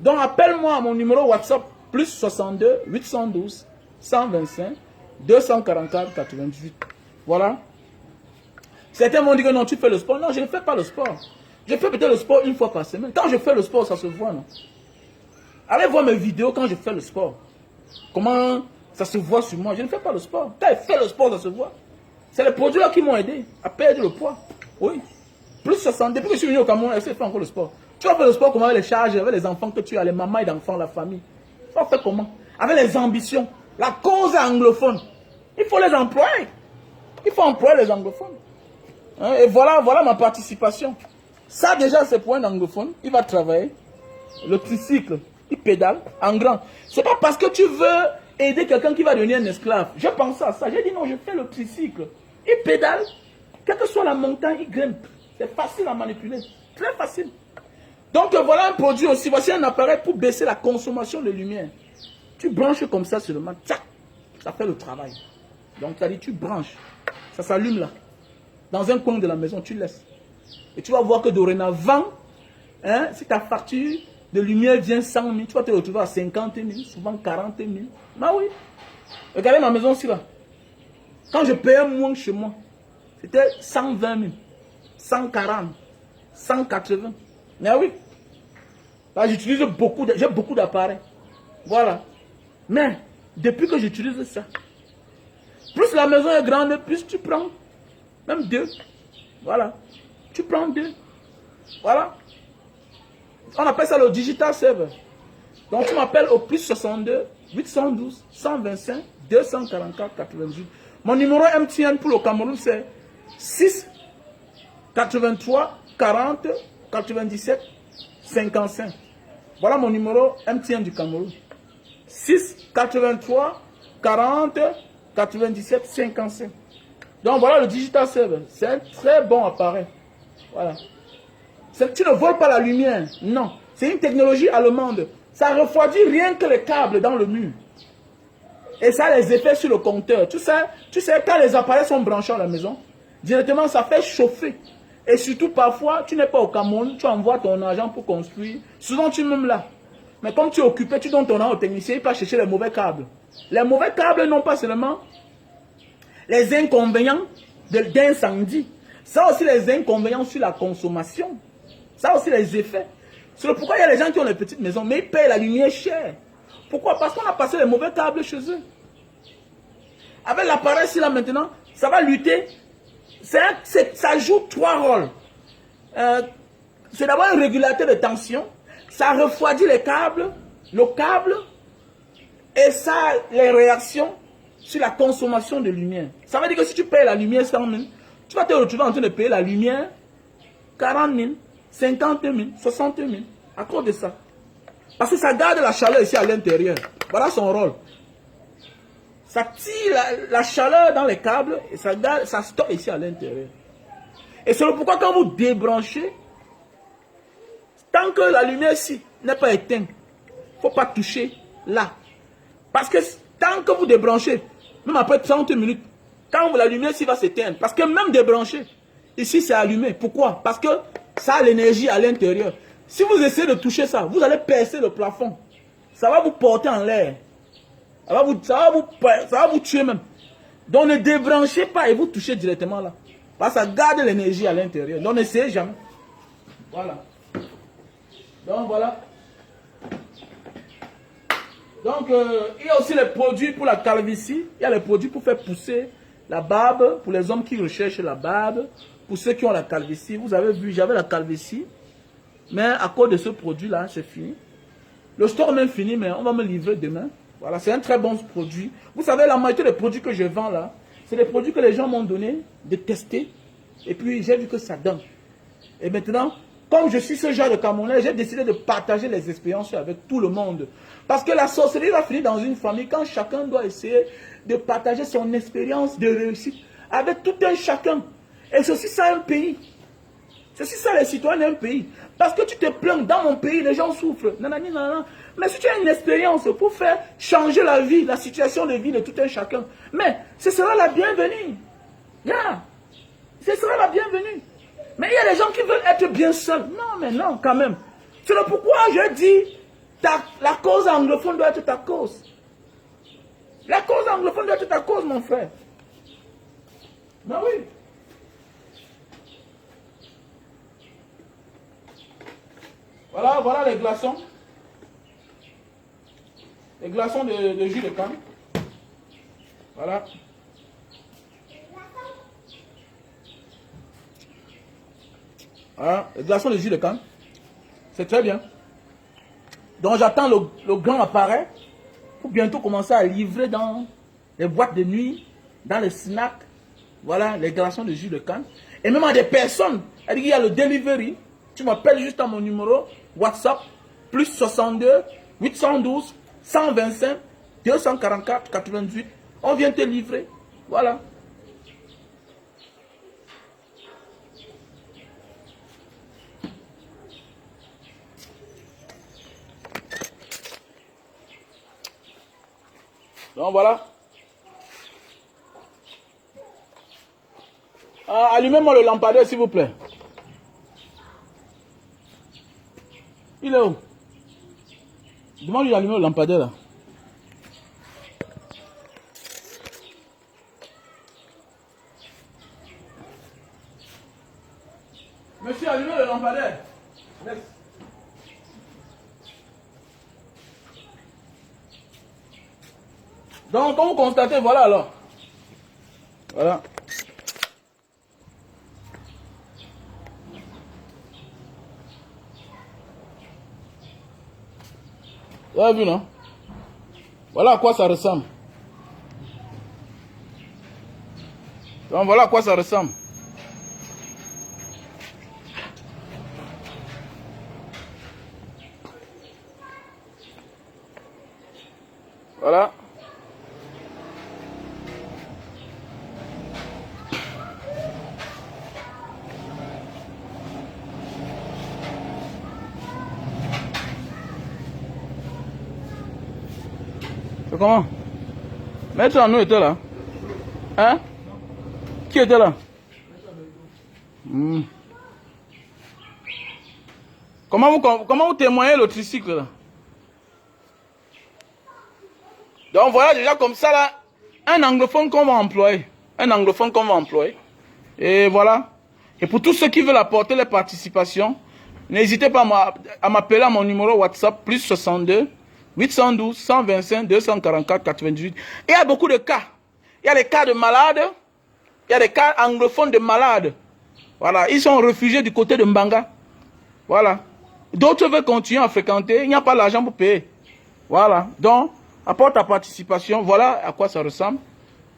Donc, appelle-moi à mon numéro WhatsApp, plus 62 812 125 244 88. Voilà. Certains m'ont dit que non, tu fais le sport. Non, je ne fais pas le sport. Je fais peut-être le sport 1 fois par semaine. Quand je fais le sport, ça se voit, non? Allez voir mes vidéos quand je fais le sport. Comment ça se voit sur moi? Je ne fais pas le sport. Quand je fais le sport, ça se voit. C'est les produits-là qui m'ont aidé à perdre le poids. Oui. Plus 60. Depuis que je suis venu au Cameroun, je fais encore le sport. Tu vas faire le sport comment avec les charges, avec les enfants que tu as, les mamans et d'enfants, la famille. Tu vas faire comment? Avec les ambitions. La cause anglophone. Il faut les employer. Il faut employer les anglophones. Hein? Et voilà ma participation. Ça déjà c'est pour un anglophone. Il va travailler. Le tricycle, il pédale en grand. C'est pas parce que tu veux aider quelqu'un qui va devenir un esclave. J'ai pensé à ça. J'ai dit non, je fais le tricycle. Il pédale. Quelle que soit la montagne, il grimpe. C'est facile à manipuler. Très facile. Donc voilà un produit aussi. Voici un appareil pour baisser la consommation de lumière. Tu branches comme ça seulement. Tchac, ça fait le travail. Donc ça dit tu branches. Ça s'allume là. Dans un coin de la maison, tu laisses. Et tu vas voir que dorénavant, hein, si ta facture de lumière vient 100 000, tu vas te retrouver à 50 000, souvent 40 000. Bah oui. Regardez ma maison aussi là. Quand je payais moins chez moi, c'était 120 000, 140, 180. Mais oui. Là, j'utilise beaucoup, j'ai beaucoup d'appareils. Voilà. Mais, depuis que j'utilise ça, plus la maison est grande, plus tu prends. Même 2. Voilà. Tu prends 2. Voilà. On appelle ça le digital server. Donc, tu m'appelles au plus 62 812 125 244 98. Mon numéro MTN pour le Cameroun, c'est 6 83 40 97 55. Voilà mon numéro MTN du Cameroun. 6 83 40 97 55. Donc voilà le digital server. C'est un très bon appareil. Voilà. Tu ne voles pas la lumière. Non. C'est une technologie allemande. Ça refroidit rien que les câbles dans le mur. Et ça a les effets sur le compteur. Tu sais, quand les appareils sont branchés à la maison, directement ça fait chauffer. Et surtout parfois, tu n'es pas au Cameroun, tu envoies ton argent pour construire. Souvent tu es même là. Mais comme tu es occupé, tu donnes ton argent au technicien, il va chercher les mauvais câbles. Les mauvais câbles n'ont pas seulement les inconvénients d'incendie. Ça aussi les inconvénients sur la consommation. Ça aussi les effets. C'est pourquoi il y a les gens qui ont des petites maisons, mais ils payent la lumière chère. Pourquoi? Parce qu'on a passé les mauvais câbles chez eux. Avec l'appareil ici là maintenant, ça va lutter. Ça joue 3 rôles. C'est d'abord un régulateur de tension. Ça refroidit les câbles, le câble, et ça a les réactions sur la consommation de lumière. Ça veut dire que si tu payes la lumière 100 000, tu vas te retrouver en train de payer la lumière 40 000, 50 000, 60 000, à cause de ça. Parce que ça garde la chaleur ici à l'intérieur. Voilà son rôle. Ça tire la chaleur dans les câbles et ça stocke ici à l'intérieur. Et c'est pourquoi quand vous débranchez, tant que la lumière ici n'est pas éteinte, il ne faut pas toucher là. Parce que tant que vous débranchez, même après 30 minutes, quand la lumière ici va s'éteindre, parce que même débranché, ici c'est allumé. Pourquoi? Parce que ça a l'énergie à l'intérieur. Si vous essayez de toucher ça, vous allez percer le plafond. Ça va vous porter en l'air. Ça va vous tuer même. Donc ne débranchez pas et vous touchez directement là. Parce que ça garde l'énergie à l'intérieur. Donc n'essayez jamais. Voilà. Donc voilà. Donc il y a aussi les produits pour la calvitie. Il y a les produits pour faire pousser la barbe. Pour les hommes qui recherchent la barbe. Pour ceux qui ont la calvitie. Vous avez vu, j'avais la calvitie. Mais à cause de ce produit-là, c'est fini. Le store est même fini, mais on va me livrer demain. Voilà, c'est un très bon produit. Vous savez, la majorité des produits que je vends là, c'est des produits que les gens m'ont donné de tester. Et puis, j'ai vu que ça donne. Et maintenant, comme je suis ce genre de Camerounais, j'ai décidé de partager les expériences avec tout le monde. Parce que la sorcellerie va finir dans une famille quand chacun doit essayer de partager son expérience de réussite avec tout un chacun. Et c'est aussi ça un pays. C'est aussi ça les citoyens d'un pays. Parce que tu te plains, dans mon pays, les gens souffrent. Nanani, nanana. Mais si tu as une expérience pour faire changer la vie, la situation de vie de tout un chacun, mais ce sera la bienvenue. Yeah. Ce sera la bienvenue. Mais il y a des gens qui veulent être bien seuls. Non, mais non, quand même. C'est pourquoi je dis, la cause anglophone doit être ta cause. La cause anglophone doit être ta cause, mon frère. Ben oui. Voilà, voilà les glaçons. Les glaçons de jus de canne. Voilà. Voilà, les glaçons de jus de canne. C'est très bien. Donc j'attends le grand appareil pour bientôt commencer à livrer dans les boîtes de nuit, dans les snacks, voilà, les glaçons de jus de canne. Et même à des personnes, elle dit qu'il y a le delivery, tu m'appelles juste à mon numéro WhatsApp, plus 62 812 125 244 88. On vient te livrer. Voilà. Donc voilà. Allumez-moi le lampadaire s'il vous plaît. Il est où? Demande-lui d'allumer le lampadaire là. Monsieur, allumez le lampadaire. Laisse. Donc, comme vous constatez, voilà alors. Voilà. Vous avez vu, non? Voilà à quoi ça ressemble. Donc, voilà à quoi ça ressemble. Voilà. C'est comment? Maître Anou était là. Hein? Qui était là? Comment vous témoignez le tricycle là? Donc voilà déjà comme ça là, un anglophone qu'on va employer. Un anglophone qu'on va employer. Et voilà. Et pour tous ceux qui veulent apporter les participations, n'hésitez pas à m'appeler à mon numéro WhatsApp, plus 62 812 125 244 98. Il y a beaucoup de cas. Il y a des cas de malades. Il y a des cas anglophones de malades. Voilà. Ils sont réfugiés du côté de Mbanga. Voilà. D'autres veulent continuer à fréquenter. Il n'y a pas l'argent pour payer. Voilà. Donc, apporte ta participation. Voilà à quoi ça ressemble.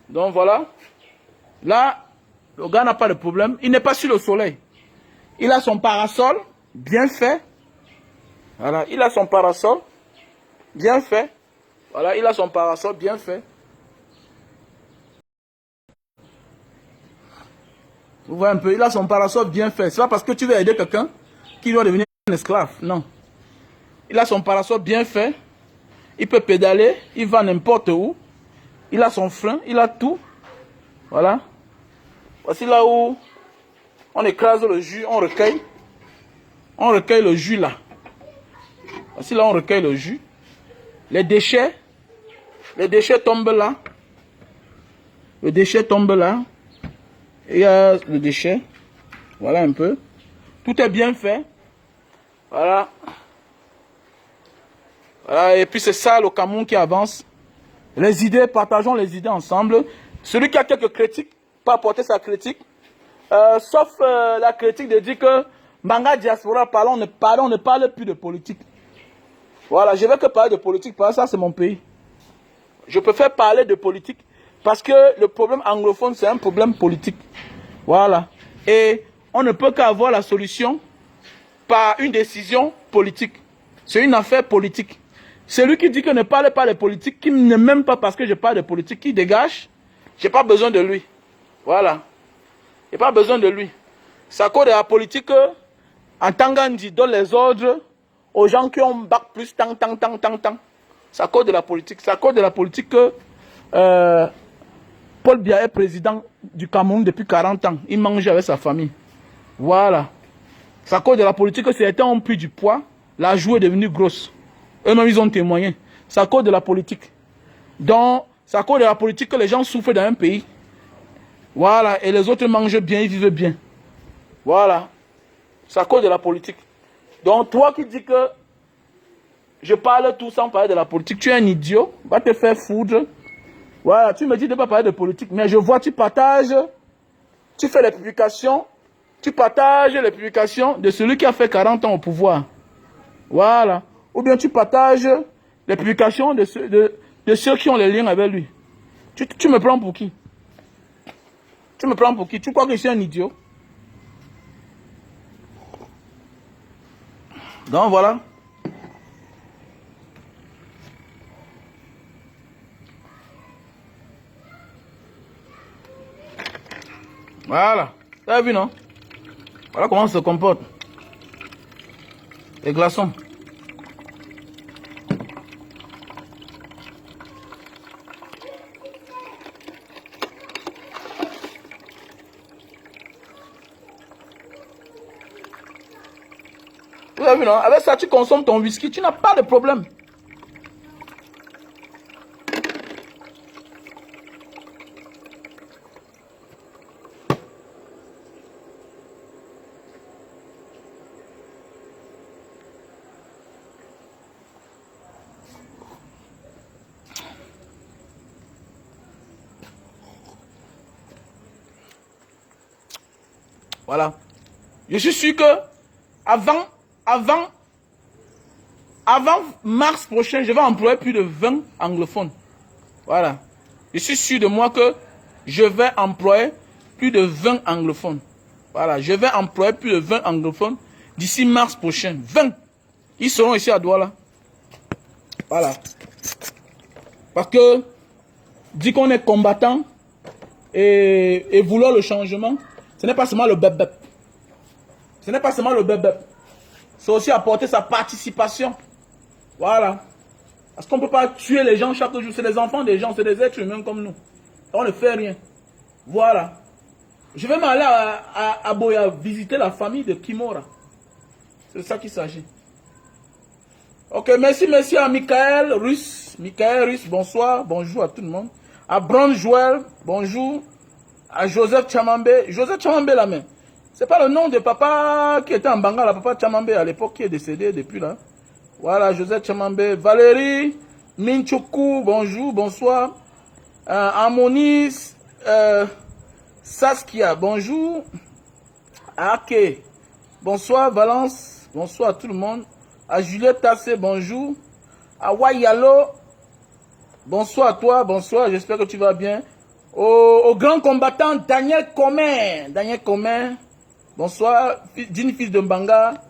Donc, voilà. Là, le gars n'a pas de problème. Il n'est pas sur le soleil. Il a son parasol. Bien fait. Voilà. Il a son parasol. Bien fait. Voilà. Il a son parasol. Bien fait. Vous voyez un peu. Il a son parasol bien fait. C'est pas parce que tu veux aider quelqu'un qu'il doit devenir un esclave. Non. Il a son parasol bien fait. Il peut pédaler. Il va n'importe où. Il a son frein. Il a tout. Voilà. Voici là où on écrase le jus. On recueille. On recueille le jus là. Voici là où on recueille le jus. Les déchets tombent là. Le déchet tombe là. Il y a le déchet. Voilà un peu. Tout est bien fait. Voilà. Voilà. Et puis c'est ça le Cameroun qui avance. Les idées, partageons les idées ensemble. Celui qui a quelques critiques peut apporter sa critique. Sauf la critique de dire que Mbanga Diaspora, on ne parle plus de politique. Voilà, je ne vais que parler de politique parce que ça c'est mon pays. Je préfère parler de politique parce que le problème anglophone c'est un problème politique. Voilà. Et on ne peut qu'avoir la solution par une décision politique. C'est une affaire politique. Celui qui dit que ne parle pas de politique, qui ne m'aime pas parce que je parle de politique, qui dégage, je n'ai pas besoin de lui. Voilà. Je n'ai pas besoin de lui. C'est à cause de la politique, en Tangandi donne les ordres aux gens qui ont bac plus tant. C'est à cause de la politique. C'est à cause de la politique que Paul Biya est président du Cameroun depuis 40 ans. Il mange avec sa famille. Voilà. C'est à cause de la politique que certains ont pris du poids. La joue est devenue grosse. Eux-mêmes, ils ont témoigné. C'est à cause de la politique. Donc, c'est à cause de la politique que les gens souffrent dans un pays. Voilà. Et les autres mangent bien, ils vivent bien. Voilà. C'est à cause de la politique. Donc, toi qui dis que je parle tout sans parler de la politique, tu es un idiot. Va te faire foudre. Voilà. Tu me dis de ne pas parler de politique. Mais je vois, tu partages. Tu fais les publications. Tu partages les publications de celui qui a fait 40 ans au pouvoir. Voilà. Ou bien tu partages les publications de ceux qui ont les liens avec lui. Tu me prends pour qui? Tu me prends pour qui? Tu crois que je suis un idiot? Donc voilà. Voilà. Tu as vu, non? Voilà comment on se comporte. Les glaçons. Vous avez vu, non? Avec ça, tu consommes ton whisky, tu n'as pas de problème. Voilà. Je suis sûr que avant mars prochain, je vais employer plus de 20 anglophones. Voilà. Je suis sûr de moi que je vais employer plus de 20 anglophones. Voilà. Je vais employer plus de 20 anglophones d'ici mars prochain. 20. Ils seront ici à Douala. Voilà. Parce que, dit qu'on est combattant et vouloir le changement, ce n'est pas seulement le bep-bep. Ce n'est pas seulement le bep-bep. C'est aussi apporter sa participation. Voilà. Parce qu'on ne peut pas tuer les gens chaque jour. C'est des enfants des gens, c'est des êtres humains comme nous. On ne fait rien. Voilà. Je vais m'aller à Boya visiter la famille de Kimora. C'est de ça qu'il s'agit. Ok, merci à Michael Russe. Michael Russe, bonsoir. Bonjour à tout le monde. À Brand Joël, bonjour. À Joseph Chamambe. Joseph Chamambe la main. C'est pas le nom de papa qui était en Bangala, papa Chamambe à l'époque qui est décédé depuis là. Voilà, Joseph Chamambe. Valérie Minchoku, bonjour, bonsoir. Amonis Saskia, bonjour. Ake, bonsoir. Valence, bonsoir à tout le monde. À Juliette Tassé, bonjour. À Wayalo, bonsoir à toi, bonsoir, j'espère que tu vas bien. Au grand combattant Daniel Commun, bonsoir, digne fils de Mbanga,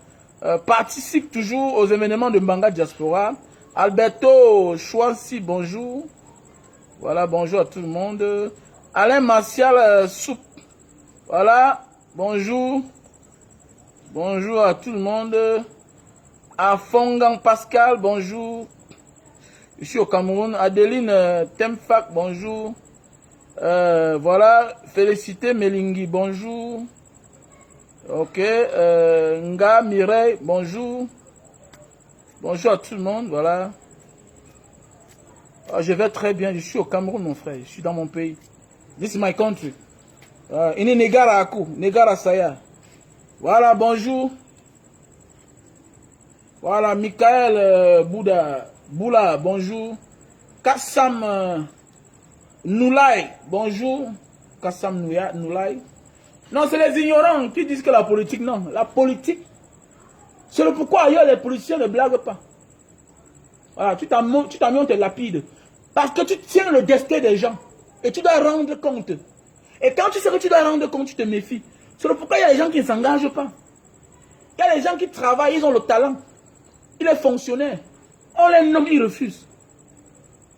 participe toujours aux événements de Mbanga Diaspora. Alberto Chouansi, bonjour. Voilà, bonjour à tout le monde. Alain Martial Soup, voilà, bonjour. Bonjour à tout le monde. À Fongang Pascal, bonjour. Je suis au Cameroun. Adeline Temfak, bonjour. Voilà, Félicité Melingui, bonjour. Ok, Nga Mireille, bonjour. Bonjour à tout le monde, voilà. Je vais très bien, je suis au Cameroun, mon frère. Je suis dans mon pays. This is my country. Ini Negara Aku, Negara Saya. Voilà, bonjour. Voilà, Michael Boula, bonjour. Kassam Noulay, bonjour. Kassam Noulay. Non, c'est les ignorants qui disent que la politique, non. La politique, c'est le pourquoi ailleurs les politiciens ne blaguent pas. Voilà, tu t'as mis, on te lapide. Parce que tu tiens le destin des gens. Et tu dois rendre compte. Et quand tu sais que tu dois rendre compte, tu te méfies. C'est le pourquoi il y a des gens qui ne s'engagent pas. Il y a des gens qui travaillent, ils ont le talent. Il est fonctionnaire. On les nomme, ils refusent.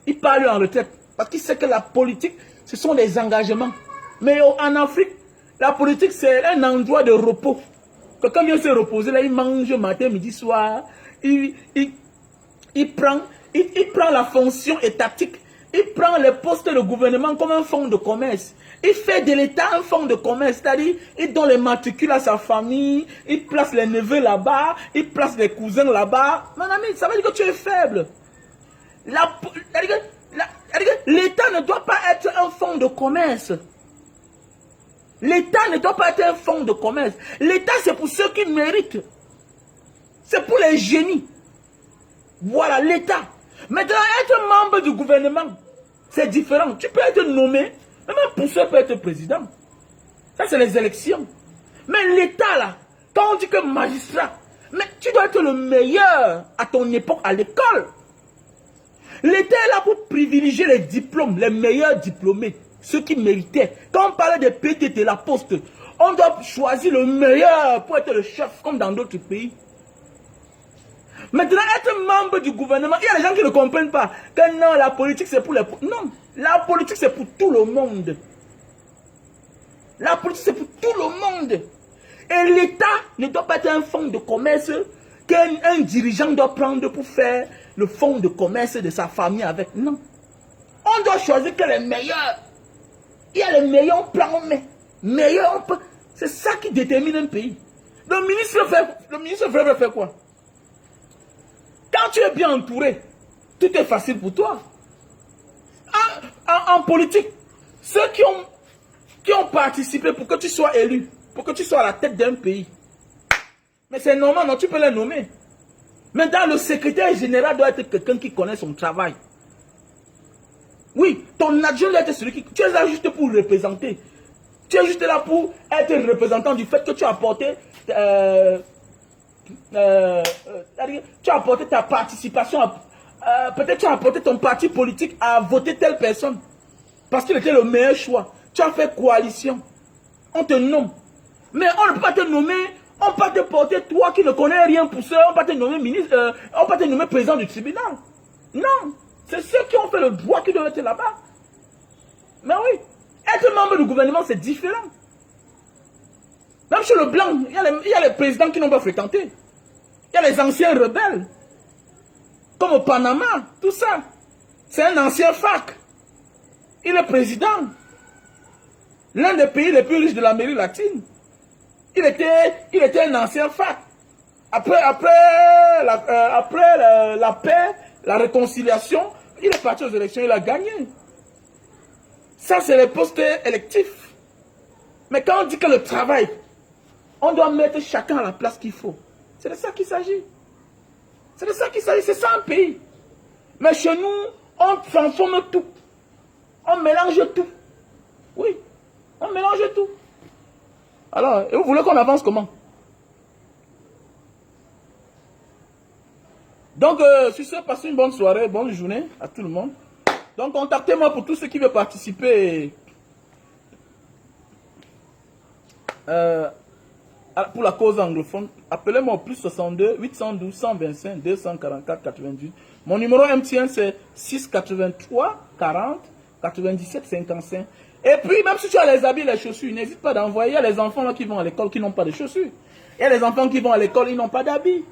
Ils parlent en retraite. Parce qu'ils savent que la politique, ce sont des engagements. Mais en Afrique, la politique, c'est un endroit de repos. Quelqu'un vient se reposer, là, il mange matin, midi, soir. Il prend la fonction étatique. Il prend les postes de gouvernement comme un fonds de commerce. Il fait de l'État un fonds de commerce. C'est-à-dire, il donne les matricules à sa famille. Il place les neveux là-bas. Il place les cousins là-bas. Mon ami, ça veut dire que tu es faible. L'État ne doit pas être un fonds de commerce. L'État ne doit pas être un fonds de commerce. L'État, c'est pour ceux qui méritent. C'est pour les génies. Voilà, l'État. Maintenant, être membre du gouvernement, c'est différent. Tu peux être nommé, même un pousseur peut être président. Ça, c'est les élections. Mais l'État, là, quand on dit que magistrat, Mais tu dois être le meilleur à ton époque à l'école. L'État est là pour privilégier les diplômes, les meilleurs diplômés, ceux qui méritaient. Quand on parlait des PTT, la poste, on doit choisir le meilleur pour être le chef, comme dans d'autres pays. Maintenant, être membre du gouvernement, il y a des gens qui ne comprennent pas que non, la politique c'est pour les... Non, la politique c'est pour tout le monde. La politique c'est pour tout le monde. Et l'État ne doit pas être un fonds de commerce qu'un dirigeant doit prendre pour faire le fonds de commerce de sa famille avec. Non. On doit choisir que les meilleurs. Il y a les meilleurs plans, mais meilleurs. C'est ça qui détermine un pays. Le ministre veut faire quoi? Quand tu es bien entouré, tout est facile pour toi. En politique, ceux qui ont participé pour que tu sois élu, pour que tu sois à la tête d'un pays. Mais c'est normal, non, tu peux les nommer. Maintenant, le secrétaire général doit être quelqu'un qui connaît son travail. Oui, ton adjoint doit être celui qui... Tu es là juste pour représenter. Tu es juste là pour être représentant du fait que tu as apporté... tu as apporté ta participation. Peut-être tu as apporté ton parti politique à voter telle personne. Parce qu'il était le meilleur choix. Tu as fait coalition. On te nomme. Mais on ne peut pas te nommer... On ne peut pas te porter, toi qui ne connais rien pour ça, on ne peut pas te nommer ministre, on ne peut pas te nommer président du tribunal. Non, c'est ceux qui ont fait le droit qui doivent être là-bas. Mais oui, être membre du gouvernement, c'est différent. Même chez le blanc, il y a les présidents qui n'ont pas fréquenté. Il y a les anciens rebelles. Comme au Panama, tout ça. C'est un ancien FARC. Il est président. L'un des pays les plus riches de l'Amérique latine. Il était un ancien FARC. Après la paix, la réconciliation, il est parti aux élections, il a gagné. Ça, c'est les postes électifs. Mais quand on dit que le travail, on doit mettre chacun à la place qu'il faut. C'est de ça qu'il s'agit. C'est de ça qu'il s'agit. C'est ça un pays. Mais chez nous, on transforme tout. On mélange tout. Oui, on mélange tout. Alors, et vous voulez qu'on avance comment? Donc, sur ce, passez une bonne soirée, bonne journée à tout le monde. Donc, contactez-moi pour tous ceux qui veulent participer pour la cause anglophone. Appelez-moi au plus 62 812 125 244 98. Mon numéro MTN, c'est 683 40 97 55. Et puis, même si tu as les habits, les chaussures, n'hésite pas d'envoyer. Il y a les enfants là, qui vont à l'école qui n'ont pas de chaussures. Il y a les enfants qui vont à l'école, ils n'ont pas d'habits.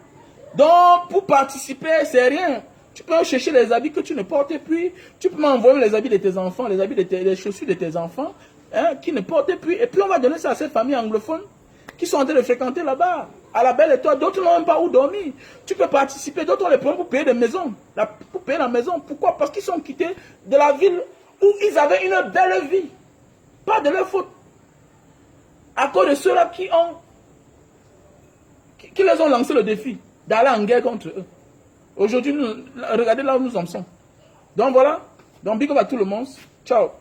Donc, pour participer, c'est rien. Tu peux chercher les habits que tu ne portes plus. Tu peux m'envoyer les habits de tes enfants, les habits les chaussures de tes enfants, hein, qui ne portent plus. Et puis, on va donner ça à ces familles anglophones qui sont en train de fréquenter là-bas, à la Belle Étoile. D'autres n'ont même pas où dormir. Tu peux participer. D'autres ont les problèmes pour payer des maisons. Pour payer la maison. Pourquoi? Parce qu'ils sont quittés de la ville où ils avaient une belle vie. Pas de leur faute. À cause de ceux-là qui les ont lancé le défi d'aller en guerre contre eux. Aujourd'hui, regardez là où nous en sommes. Donc voilà. Donc big up à tout le monde. Ciao.